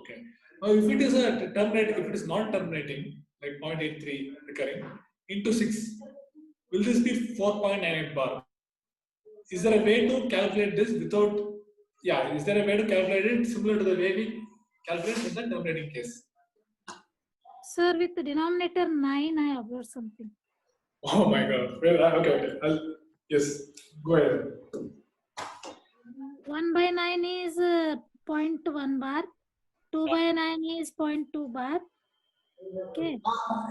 Okay. Now, if it is a terminate, if it is non-terminating, like 0.83 recurring into 6, will this be 4.98 bar? Is there a way to calculate this without? Yeah, is there a way to calculate it similar to the way we calculate in the terminating case? Sir, with the denominator 9, I observed something. Oh my God. Well, okay. Yes, go ahead. 1 by 9 is 0.1 bar. 2 by 9 is 0.2 bar. Okay.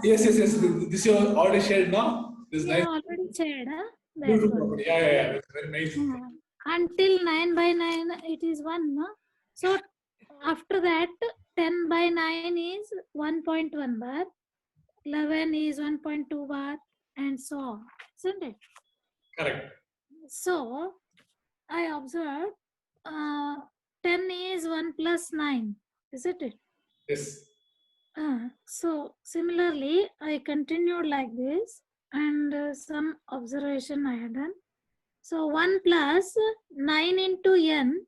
Yes. This you already shared now. This Yeah, nice. already shared. That Beautiful one. property. Yeah. It's very nice. Until 9 by 9, it is 1. No? So, after that, 10 by 9 is 1.1 bar. 11 is 1.2 bar. And so on. Isn't it? Correct. So, I observed 10 is 1 plus 9. Isn't it? Yes. So, similarly, I continued like this. And some observation I had done. So 1 plus 9 into n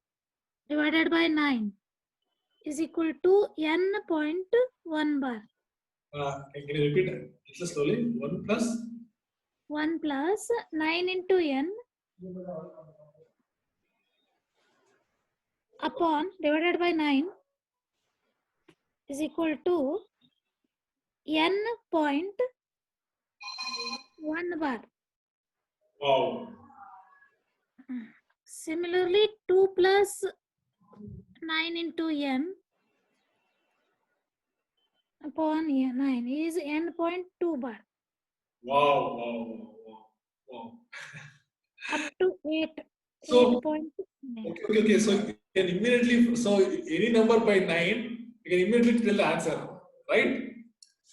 divided by 9 is equal to n.1 bar. Can you repeat it just slowly? 1 plus 1 plus 9 into n upon divided by 9 is equal to n.1 bar. wow. Similarly, 2 plus 9 into n upon 9 is n.2 bar. Wow. Up to 8. So 8.9. okay. So you can immediately any number by 9, you can immediately tell the answer, right?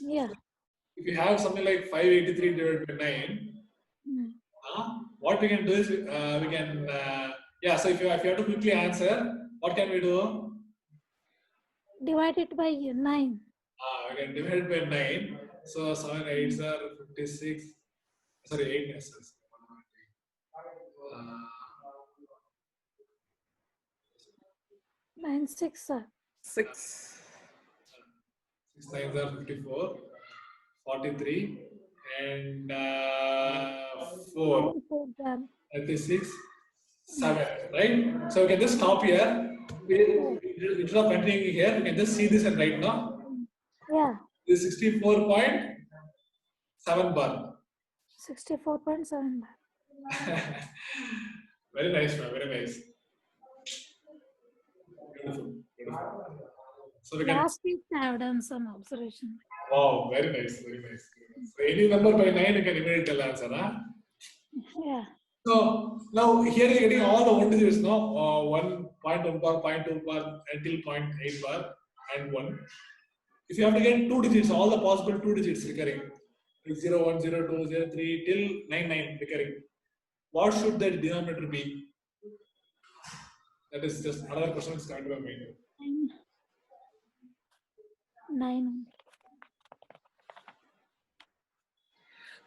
Yeah. If you have something like 583 divided by 9, what we can do is we can so if you have to quickly answer, what can we do? Divide it by 9. We can divide it by 9. So 7 8s are 56. Sorry, 8 yes. 9 6 are 6. 6 9s are 54, 43, and 4, 36, 7, right? So we can just stop here. Instead of continuing here, we can just see this and write now. Yeah. This is 64.7 bar. 64.7 bar. Very nice, ma'am. Very nice. Beautiful. Beautiful. So we can. Last week I have done some observation. Wow, very nice. Very nice. So any number by 9, you can immediately tell the answer. Huh? Yeah. So now here you're getting all the 1 digits now. 1.1 bar, 0.2 bar, until 0.8 bar, and 1. If you have to get 2 digits, all the possible 2 digits recurring, like 0, 1, 0, 2, 0, 3 till 9, 9 recurring, what should the denominator be? That is just another question that's coming to my mind. 9.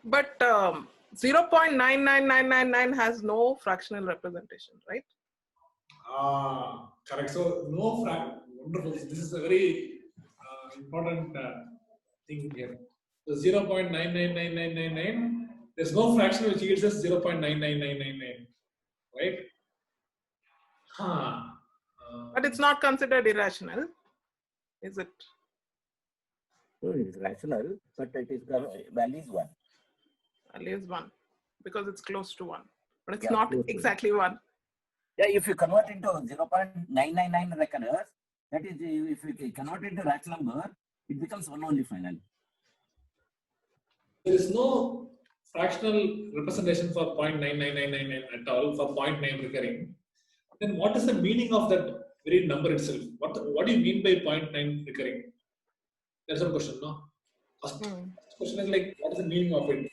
But 0.99999 has no fractional representation, right? Ah, correct. So no wonderful. This is a very important thing here. So 0.999999. There's no fraction which yields us 0.99999, right? Huh. But it's not considered irrational, is it? No, it is rational, but it is the value is 1. Value is 1 because it's close to 1, but it's Yeah, not close to exactly 1. Yeah, if you convert into 0.999 reckoners, that is, if you convert into rational number, it becomes 1 only finally. There is no fractional representation for 0.99999 at all for 0.9 recurring. Then what is the meaning of that very number itself? What do you mean by 0.9 recurring? That's one question, no? First question is like, what is the meaning of it?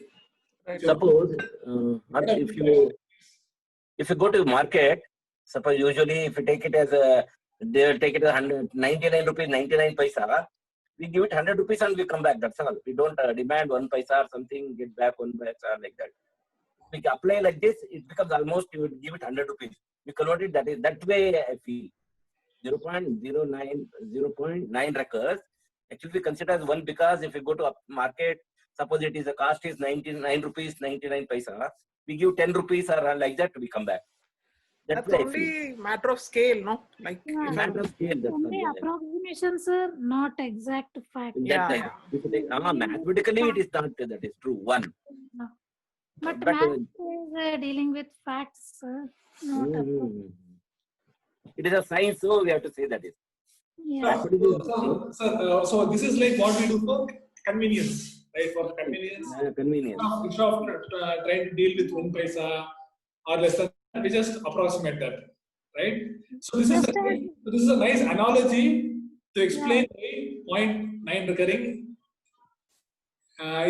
Right. Suppose if you go to market, suppose usually if you take it as they will take it as 199 rupees 99 paisa. We give it 100 rupees and we come back. That's all. We don't demand 1 paisa or something, get back 1 paisa like that. We apply like this, it becomes almost, you would give it 100 rupees. We convert it that way. I feel 0.9 recurs. Actually, we consider as 1 because if you go to a market, suppose it is the cost is 99 rupees 99 paisa. We give 10 rupees or like that, we come back. That's only matter of scale, no? Like Yeah. Matter of scale. That's Only all. approximations are not exact fact. Yeah. If you take, mathematically, it is not that is true. 1. No. But But, math is dealing with facts, not approximations. It is a science, so we have to say that is. Yeah. So this is like what we do for convenience, right? For convenience, Convenience. instead of trying to deal with 1 paisa or less than, we just approximate that, right? So this is a nice analogy to explain why 0.9 recurring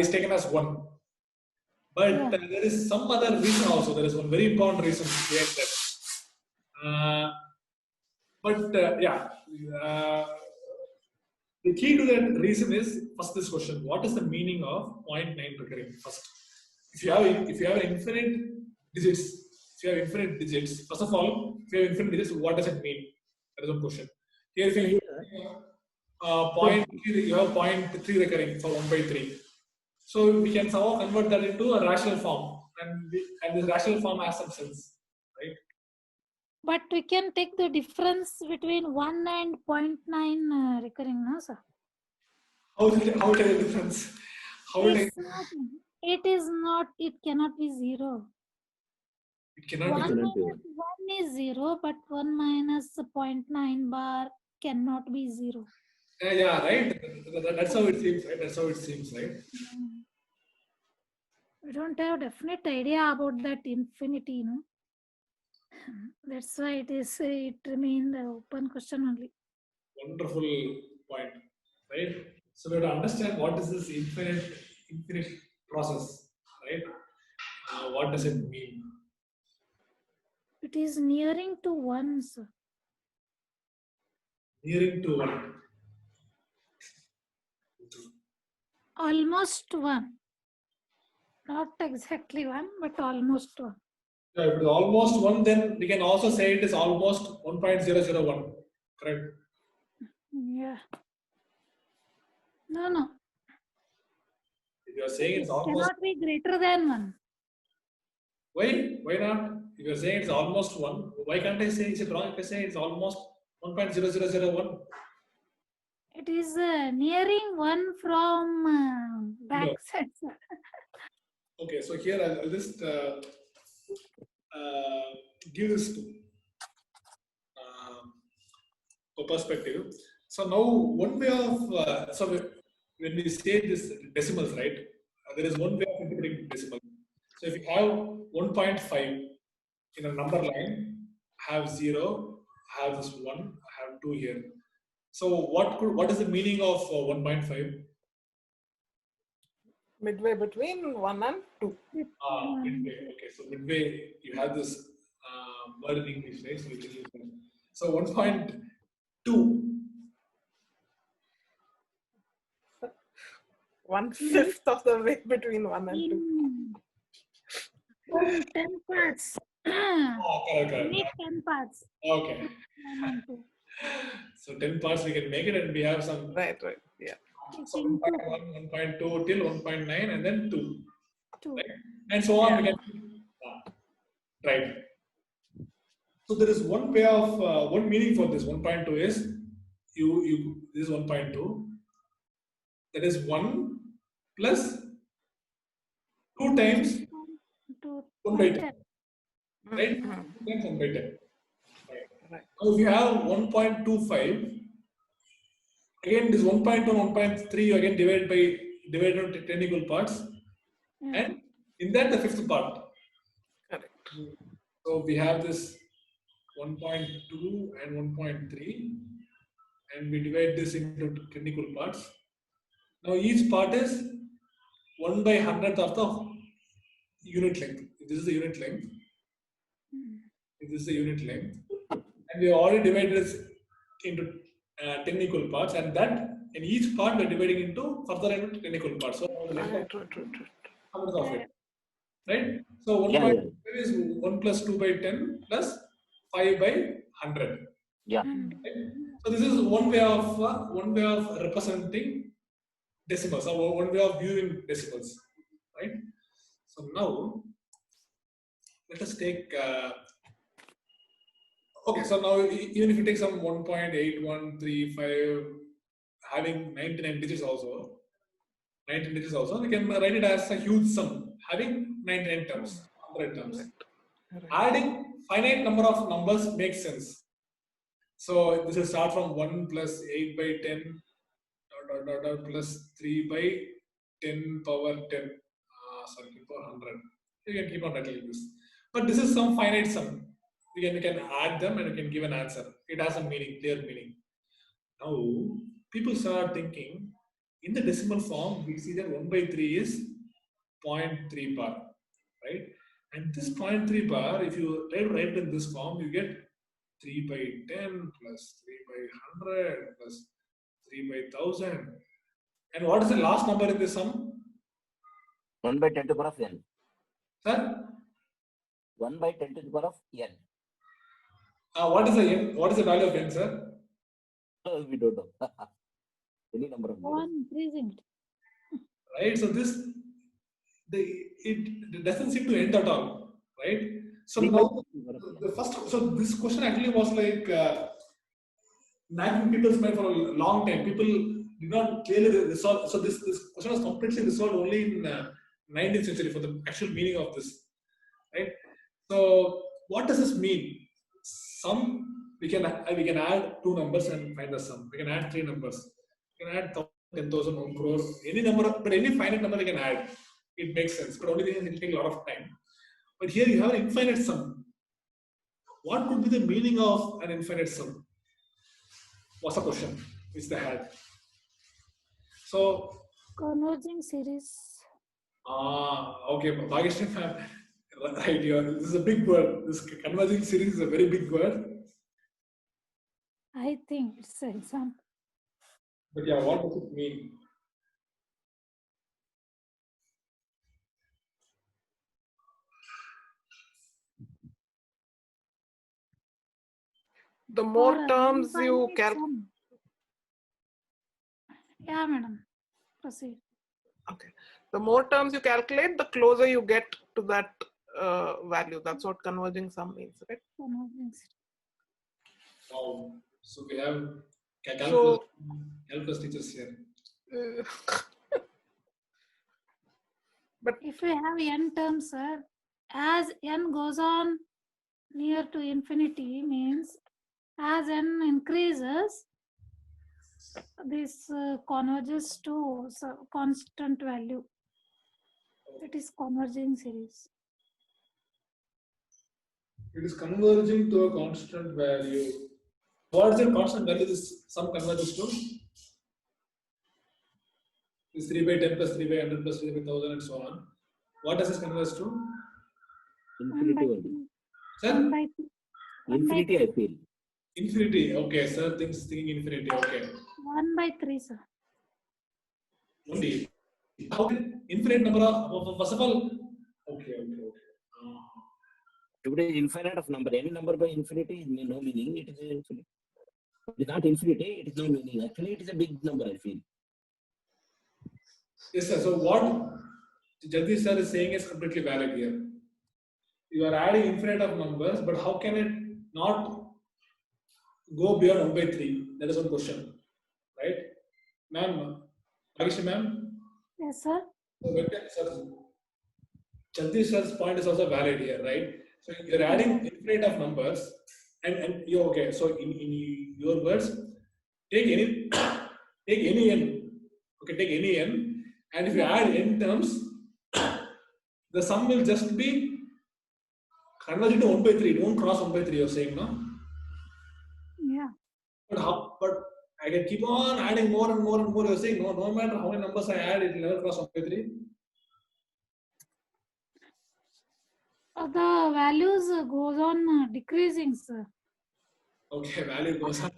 is taken as 1. But there is some other reason also. There is one very important reason behind that. The key to that reason is first this question: what is the meaning of 0.9 recurring? First, if you have infinite digits, first of all, if you have infinite digits, what does it mean? That is one question. Here, if you have 0.3 recurring for 1/3. So we can somehow convert that into a rational form, and this rational form has some sense, right? But we can take the difference between 1 and 0.9 recurring, no, sir? How is it a difference? It is not, it cannot be 0. It cannot 1 be. minus 1 is 0, but 1 minus 0.9 bar cannot be 0. Yeah, right. That's how it seems, right? That's how it seems, right? We don't have definite idea about that infinity, no? That's why it remained an open question only. Wonderful point, right? So we have to understand what is this infinite process, right? What does it mean? It is nearing to 1, sir. Nearing to 1. Almost 1. Not exactly 1, but almost 1. Yeah, if it is almost 1, then we can also say it is almost 1.001. Correct? Yeah. No. If you are saying it's It almost, cannot be greater than 1. why? Why not? If you are saying it's almost 1, why can't I say, is it wrong if I say it's almost 1.0001? It is nearing 1 from back No. side, sir. Okay, so here I'll just give this a perspective. So now one way of when we say this decimals, right? There is one way of interpreting decimal. So if you have 1.5 in a number line, have 0, have this 1, have 2 here. So what is the meaning of 1.5? Midway between 1 and 2. Midway. Okay, so midway you have this word in English, right? So we can use that. So 1.2. 1/5 of the way between 1 and 2. In 10 parts. Okay. Need 10 parts. Okay. 1 and 2. So 10 parts we can make it, and we have some. Right. Yeah. So 1.1, 1.2 till 1.9, and then 2. 2. Right? And so on. We can, right. So there is one way of one meaning for this 1.2 is this is 1.2. That is 1 plus 2 times 1 by 10. Right? 2 times 1 by 10. Right. Now if you have 1.25, again this 1.2 and 1.3 you again divided into 10 equal parts, and in that the fifth part. Correct. So we have this 1.2 and 1.3, and we divide this into 10 equal parts. Now each part is 1 by 100th of the unit length. This is the unit length. This is the unit length, and we already divided this into 10 equal parts, and that in each part we are dividing into further into 10 equal parts. So the length of hundredth of it, right? So 1.5 is 1 plus 2 by 10 plus 5 by 100. Yeah. Right? So this is one way of representing decimals, or one way of viewing decimals, right? So now let us take. Okay, so now even if you take some 1.8135 having 99 digits also, we can write it as a huge sum having 99 terms, 100 terms. Right. Adding finite number of numbers makes sense. So this will start from 1 plus 8 by 10 plus 3 by 10 power 10, sorry, 10 power 100. You can keep on writing this. But this is some finite sum. We can add them and we can give an answer. It has a meaning, clear meaning. Now, people start thinking, in the decimal form, we see that 1 by 3 is 0.3 bar, right? And this 0.3 bar, if you write it in this form, you get 3 by 10 plus 3 by 100 plus 3 by 1000. And what is the last number in this sum? 1 by 10 to the power of n. Sir? 1 by 10 to the power of n. What is the n? What is the value of n, sir? We don't know. Any number of zeros. 1 increasing. Right? So it doesn't seem to end at all, right? So now this question actually was like nagging people's mind for a long time. People did not clearly resolve. So this question was completely resolved only in 19th century for the actual meaning of this, right? So what does this mean? We can add 2 numbers and find the sum. We can add 3 numbers. We can add 10,000, 1 crore, any number, but any finite number we can add. It makes sense, but only thing is it will take a lot of time. But here you have an infinite sum. What could be the meaning of an infinite sum? Was a question which they had. So Converging series. Okay, Bhageshri ma'am, right here. This is a big word. This converging series is a very big word. I think it's an example. But yeah, what does it mean? The more Or terms you infinite calculate. sum. Yeah, madam. Proceed. Okay. The more terms you calculate, the closer you get to that value. That's what converging sum means, right? Converging series. Wow. So we have calculus teachers here. But If we have n terms, sir, as n goes on near to infinity means as n increases, this converges to constant value. It is converging series. It is converging to a constant value. What is the constant value this sum converges to? Is 3 by 10 plus 3 by 100 plus 3 by 1000 and so on. What does this converge to? 1 by Infinity only. 3. Sir? 1 by 3. Infinity, I feel. Infinity. Okay, sir thinking infinity. Okay. 1 by 3, sir. Only. How can infinite number of, first of all, okay. Today, infinite of number. Any number by infinity is no meaning. It is infinite. Without infinity, it is no meaning. Actually, it is a big number, I feel. Yes, sir. So what Jagdish sir is saying is completely valid here. You are adding infinite of numbers, but how can it not go beyond 1 by 3? That is one question, right? Ma'am, Aisha ma'am, Yes, sir. Jagdish sir's point is also valid here, right? So you're adding infinite of numbers, and you okay. So in your words, take any n, okay, take any n, and if you add n terms, the sum will just be converged to 1 by 3. It won't cross 1 by 3. You're saying, no? Yeah. But how? But I can keep on adding more and more and more. You're saying no matter how many numbers I add, it will never cross 1 by 3. The values goes on decreasing, sir. Okay, value goes up.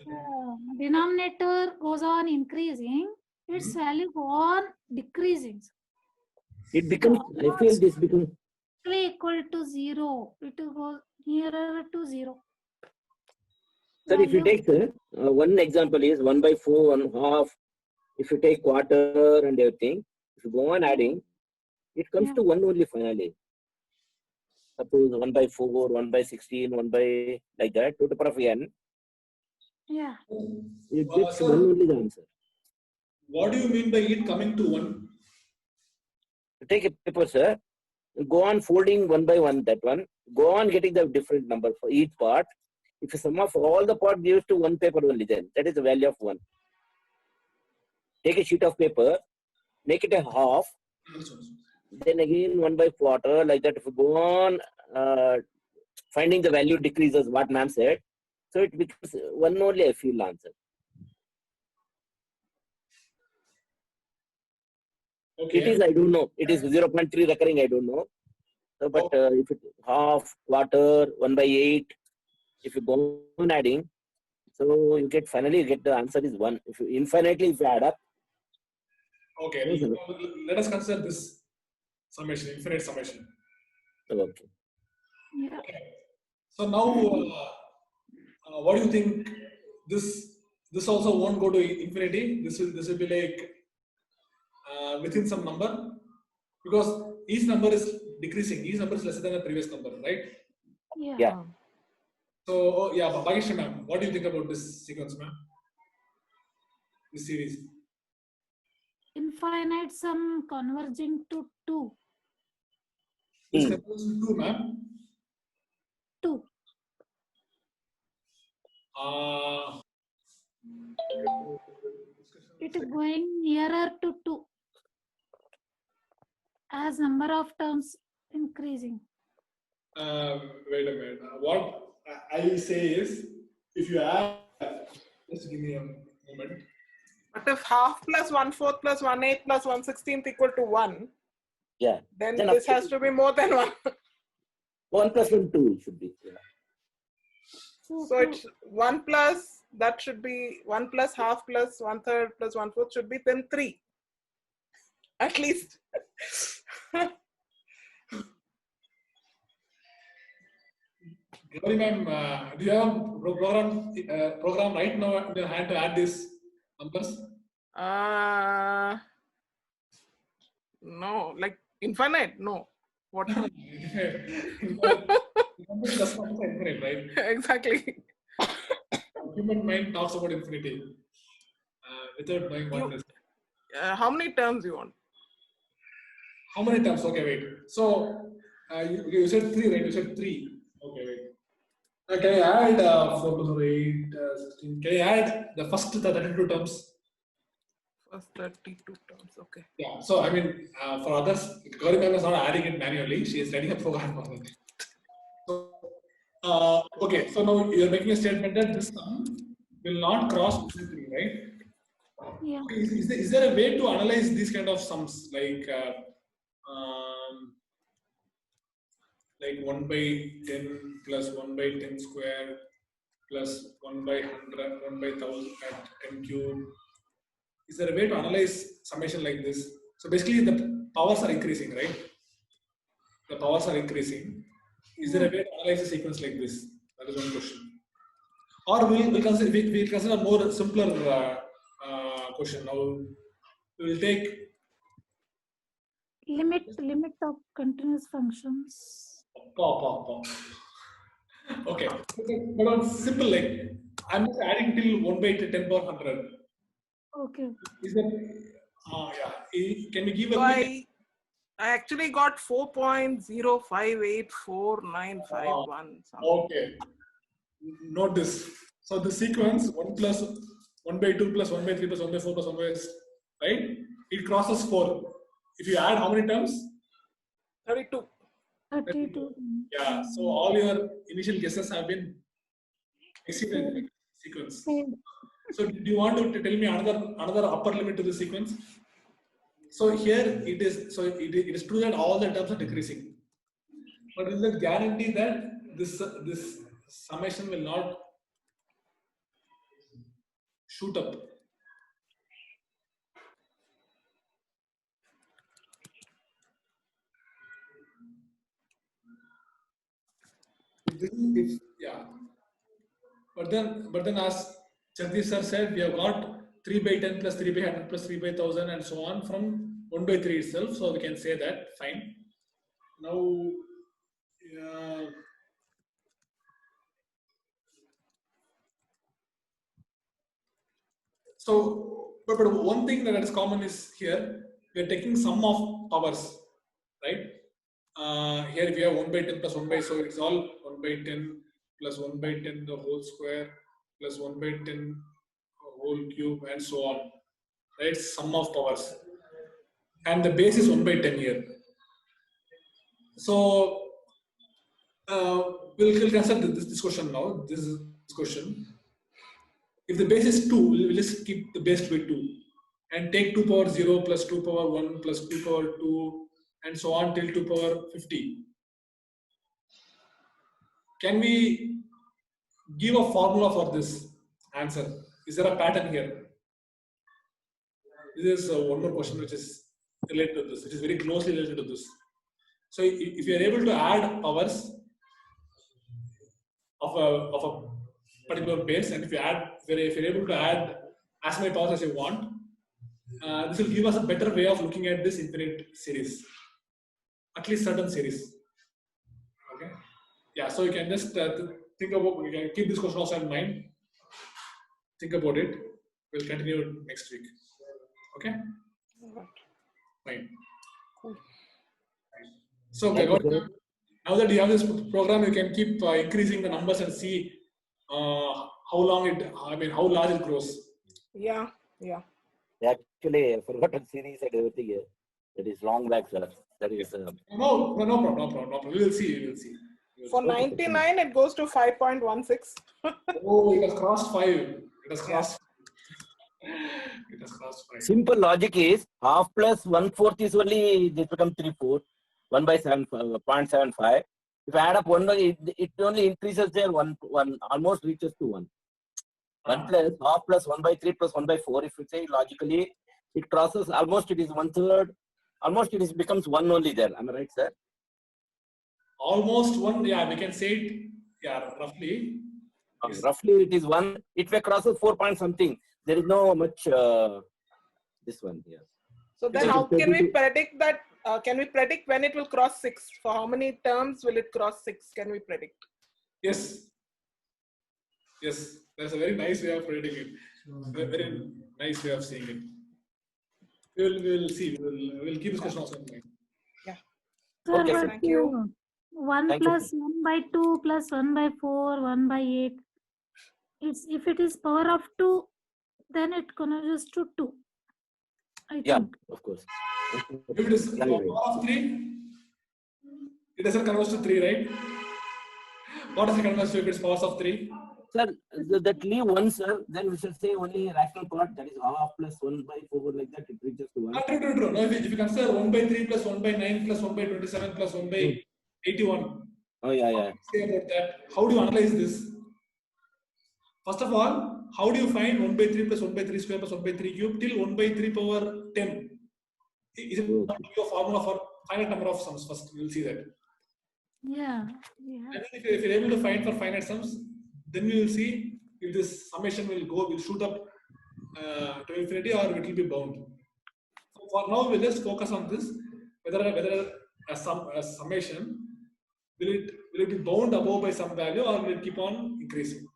Denominator goes on increasing. Its value go on decreasing. It becomes, I feel this becomes. Equal to 0. It goes nearer to 0. Sir, if you take one example is 1 by 4, 1/2. If you take quarter and everything, if you go on adding, it comes to 1 only finally. Suppose 1 by 4, 1 by 16, 1 by like that, to the power of n. Yeah. It gets 1 only the answer. What do you mean by it coming to 1? Take a paper, sir. Go on folding 1 by 1 that one. Go on getting the different number for each part. If the sum of all the part gives to 1 paper only, then that is the value of 1. Take a sheet of paper, make it a half, then again 1 by quarter, like that. If you go on finding the value decreases, what ma'am said, so it becomes 1 only, I feel, answer. Okay. It is, I don't know. It is 0.3 recurring, I don't know. So, but if it half, quarter, 1 by 8, if you go on adding, so you get finally you get the answer is 1. If you infinitely if you add up. Okay. Let us consider this summation, infinite summation. Okay. Yeah. Okay. So now, what do you think? This also won't go to infinity. This will be like within some number, because each number is decreasing. Each number is lesser than the previous number, right? Yeah. So yeah, Bhagesh ma'am, what do you think about this sequence, ma'am? This series. Infinite sum converging to 2. This converges to 2, ma'am. 2. It is going nearer to 2 as number of terms increasing. Wait a minute. What I say is, if you add, just give me a moment. But if half plus 1/4 plus 1/8 plus 1/16 equal to 1, Yeah. then this has to be more than 1. 1 plus 1, 2 it should be. Yeah. So it's 1 plus, that should be 1 plus half plus 1/3 plus 1/4 should be then 3. At least. Gauri ma'am, do you have a program right now in your hand to add these numbers? No, like infinite, no. What? Numbers does not say infinite, right? Exactly. Human mind talks about infinity. without knowing what it is. How many terms you want? How many terms? Okay, wait. So you said 3, right? You said 3. Okay, wait. Can I add 4 to 8, 16? Can I add the first 32 terms? First 32 terms. Okay. Yeah. So I mean, for others, Gauri ma'am is not adding it manually. She is writing a program for it. So okay. So now you're making a statement that this sum will not cross 3, right? Yeah. Okay, is there a way to analyze these kind of sums like 1 by 10 plus 1 by 10 square plus 1 by 100, 1 by 1000 at 10 cube? Is there a way to analyze summation like this? So basically the powers are increasing, right? The powers are increasing. Is there a way to analyze a sequence like this? That is one question. Or we'll consider a more simpler question. Now we will take Limit of continuous functions. Okay, but on simple, like I'm just adding till 1 by 10 power 100. Okay. Is that yeah? Can we give a So quick? I actually got 4.05849551. Okay. Note this. So the sequence 1 plus 1 by 2 plus 1 by 3 plus 1 by 4 plus 1 by right? It crosses 4. If you add how many terms? 32. 32. Yeah. So all your initial guesses have been exceeded sequence. So do you want to tell me another upper limit to the sequence? So here it is. So it is true that all the terms are decreasing, but is that guarantee that this summation will not shoot up? Yeah. But then as Jagdish sir said, we have got 3 by 10 plus 3 by 100 plus 3 by 1000 and so on from 1 by 3 itself. So we can say that, fine. Now, so, but one thing that is common is here, we are taking sum of powers, right? Here if you have 1 by 10 plus 1 by, so it's all 1 by 10 plus 1 by 10 the whole square plus 1 by 10 whole cube and so on, right? Sum of powers. And the base is 1 by 10 here. So we'll consider this question now. This is this question. If the base is 2, we'll just keep the base to be 2 and take 2 power 0 plus 2 power 1 plus 2 power 2 and so on till 2 power 50. Can we give a formula for this answer? Is there a pattern here? This is one more question which is related to this, which is very closely related to this. So if you are able to add powers of a particular base, and if you're able to add as many powers as you want, this will give us a better way of looking at this infinite series, at least certain series. Okay. Yeah. So you can just think about. You can keep this question also in mind. Think about it. We'll continue next week. Okay. Fine. Cool. So now that you have this program, you can keep increasing the numbers and see how large it grows. Yeah. Actually, I forgot a series and everything here. That is long back, sir. That is. No problem. We will see. For 99, it goes to 5.16. Oh, it has crossed 5. It has crossed 5. Simple logic is half plus 1/4 is only this becomes 3/4. 1 by 0.75. If I add up 1 by it only increases there 1 almost reaches to 1. 1 plus half plus 1 by 3 plus 1 by 4. If you say logically, it crosses almost it is 1/3. Almost it becomes 1 only there. Am I right, sir? Almost 1. Yeah, we can say it. Yeah, roughly. Yes. Roughly it is 1. It may crosses 4 point something. There is no much this one here. So then how can we predict that? Can we predict when it will cross 6? For how many terms will it cross 6? Can we predict? Yes. That's a very nice way of predicting it. Very nice way of seeing it. We'll see. We'll keep discussion also in mind. Sir, Okay, but sir. Thank you. 1 Thank you, plus 1 by 2 plus 1 by 4, 1 by 8. If it is power of 2, then it converges to 2. I Yeah, think. of course. If it is Yeah, power yeah, of 3, it doesn't converge to 3, right? What does it converge to if it's powers of 3? Sir, that leave 1, sir. Then we should say only rational part, that is half plus 1 by 4, like that, it reaches to 1. True. No, if you consider 1 by 3 plus 1 by 9 plus 1 by 27 plus 1 by 81. Oh, yeah, yeah. Say about that. How do you analyze this? First of all, how do you find 1 by 3 plus 1 by 3 square plus 1 by 3 cube till 1 by 3 power 10? Is it Okay. your formula for finite number of sums? First, we'll see that. Yeah. And then if you're able to find for finite sums, then we will see if this summation will shoot up to infinity or it will be bound. So for now, we'll just focus on this, whether a summation will it be bound above by some value or will it keep on increasing.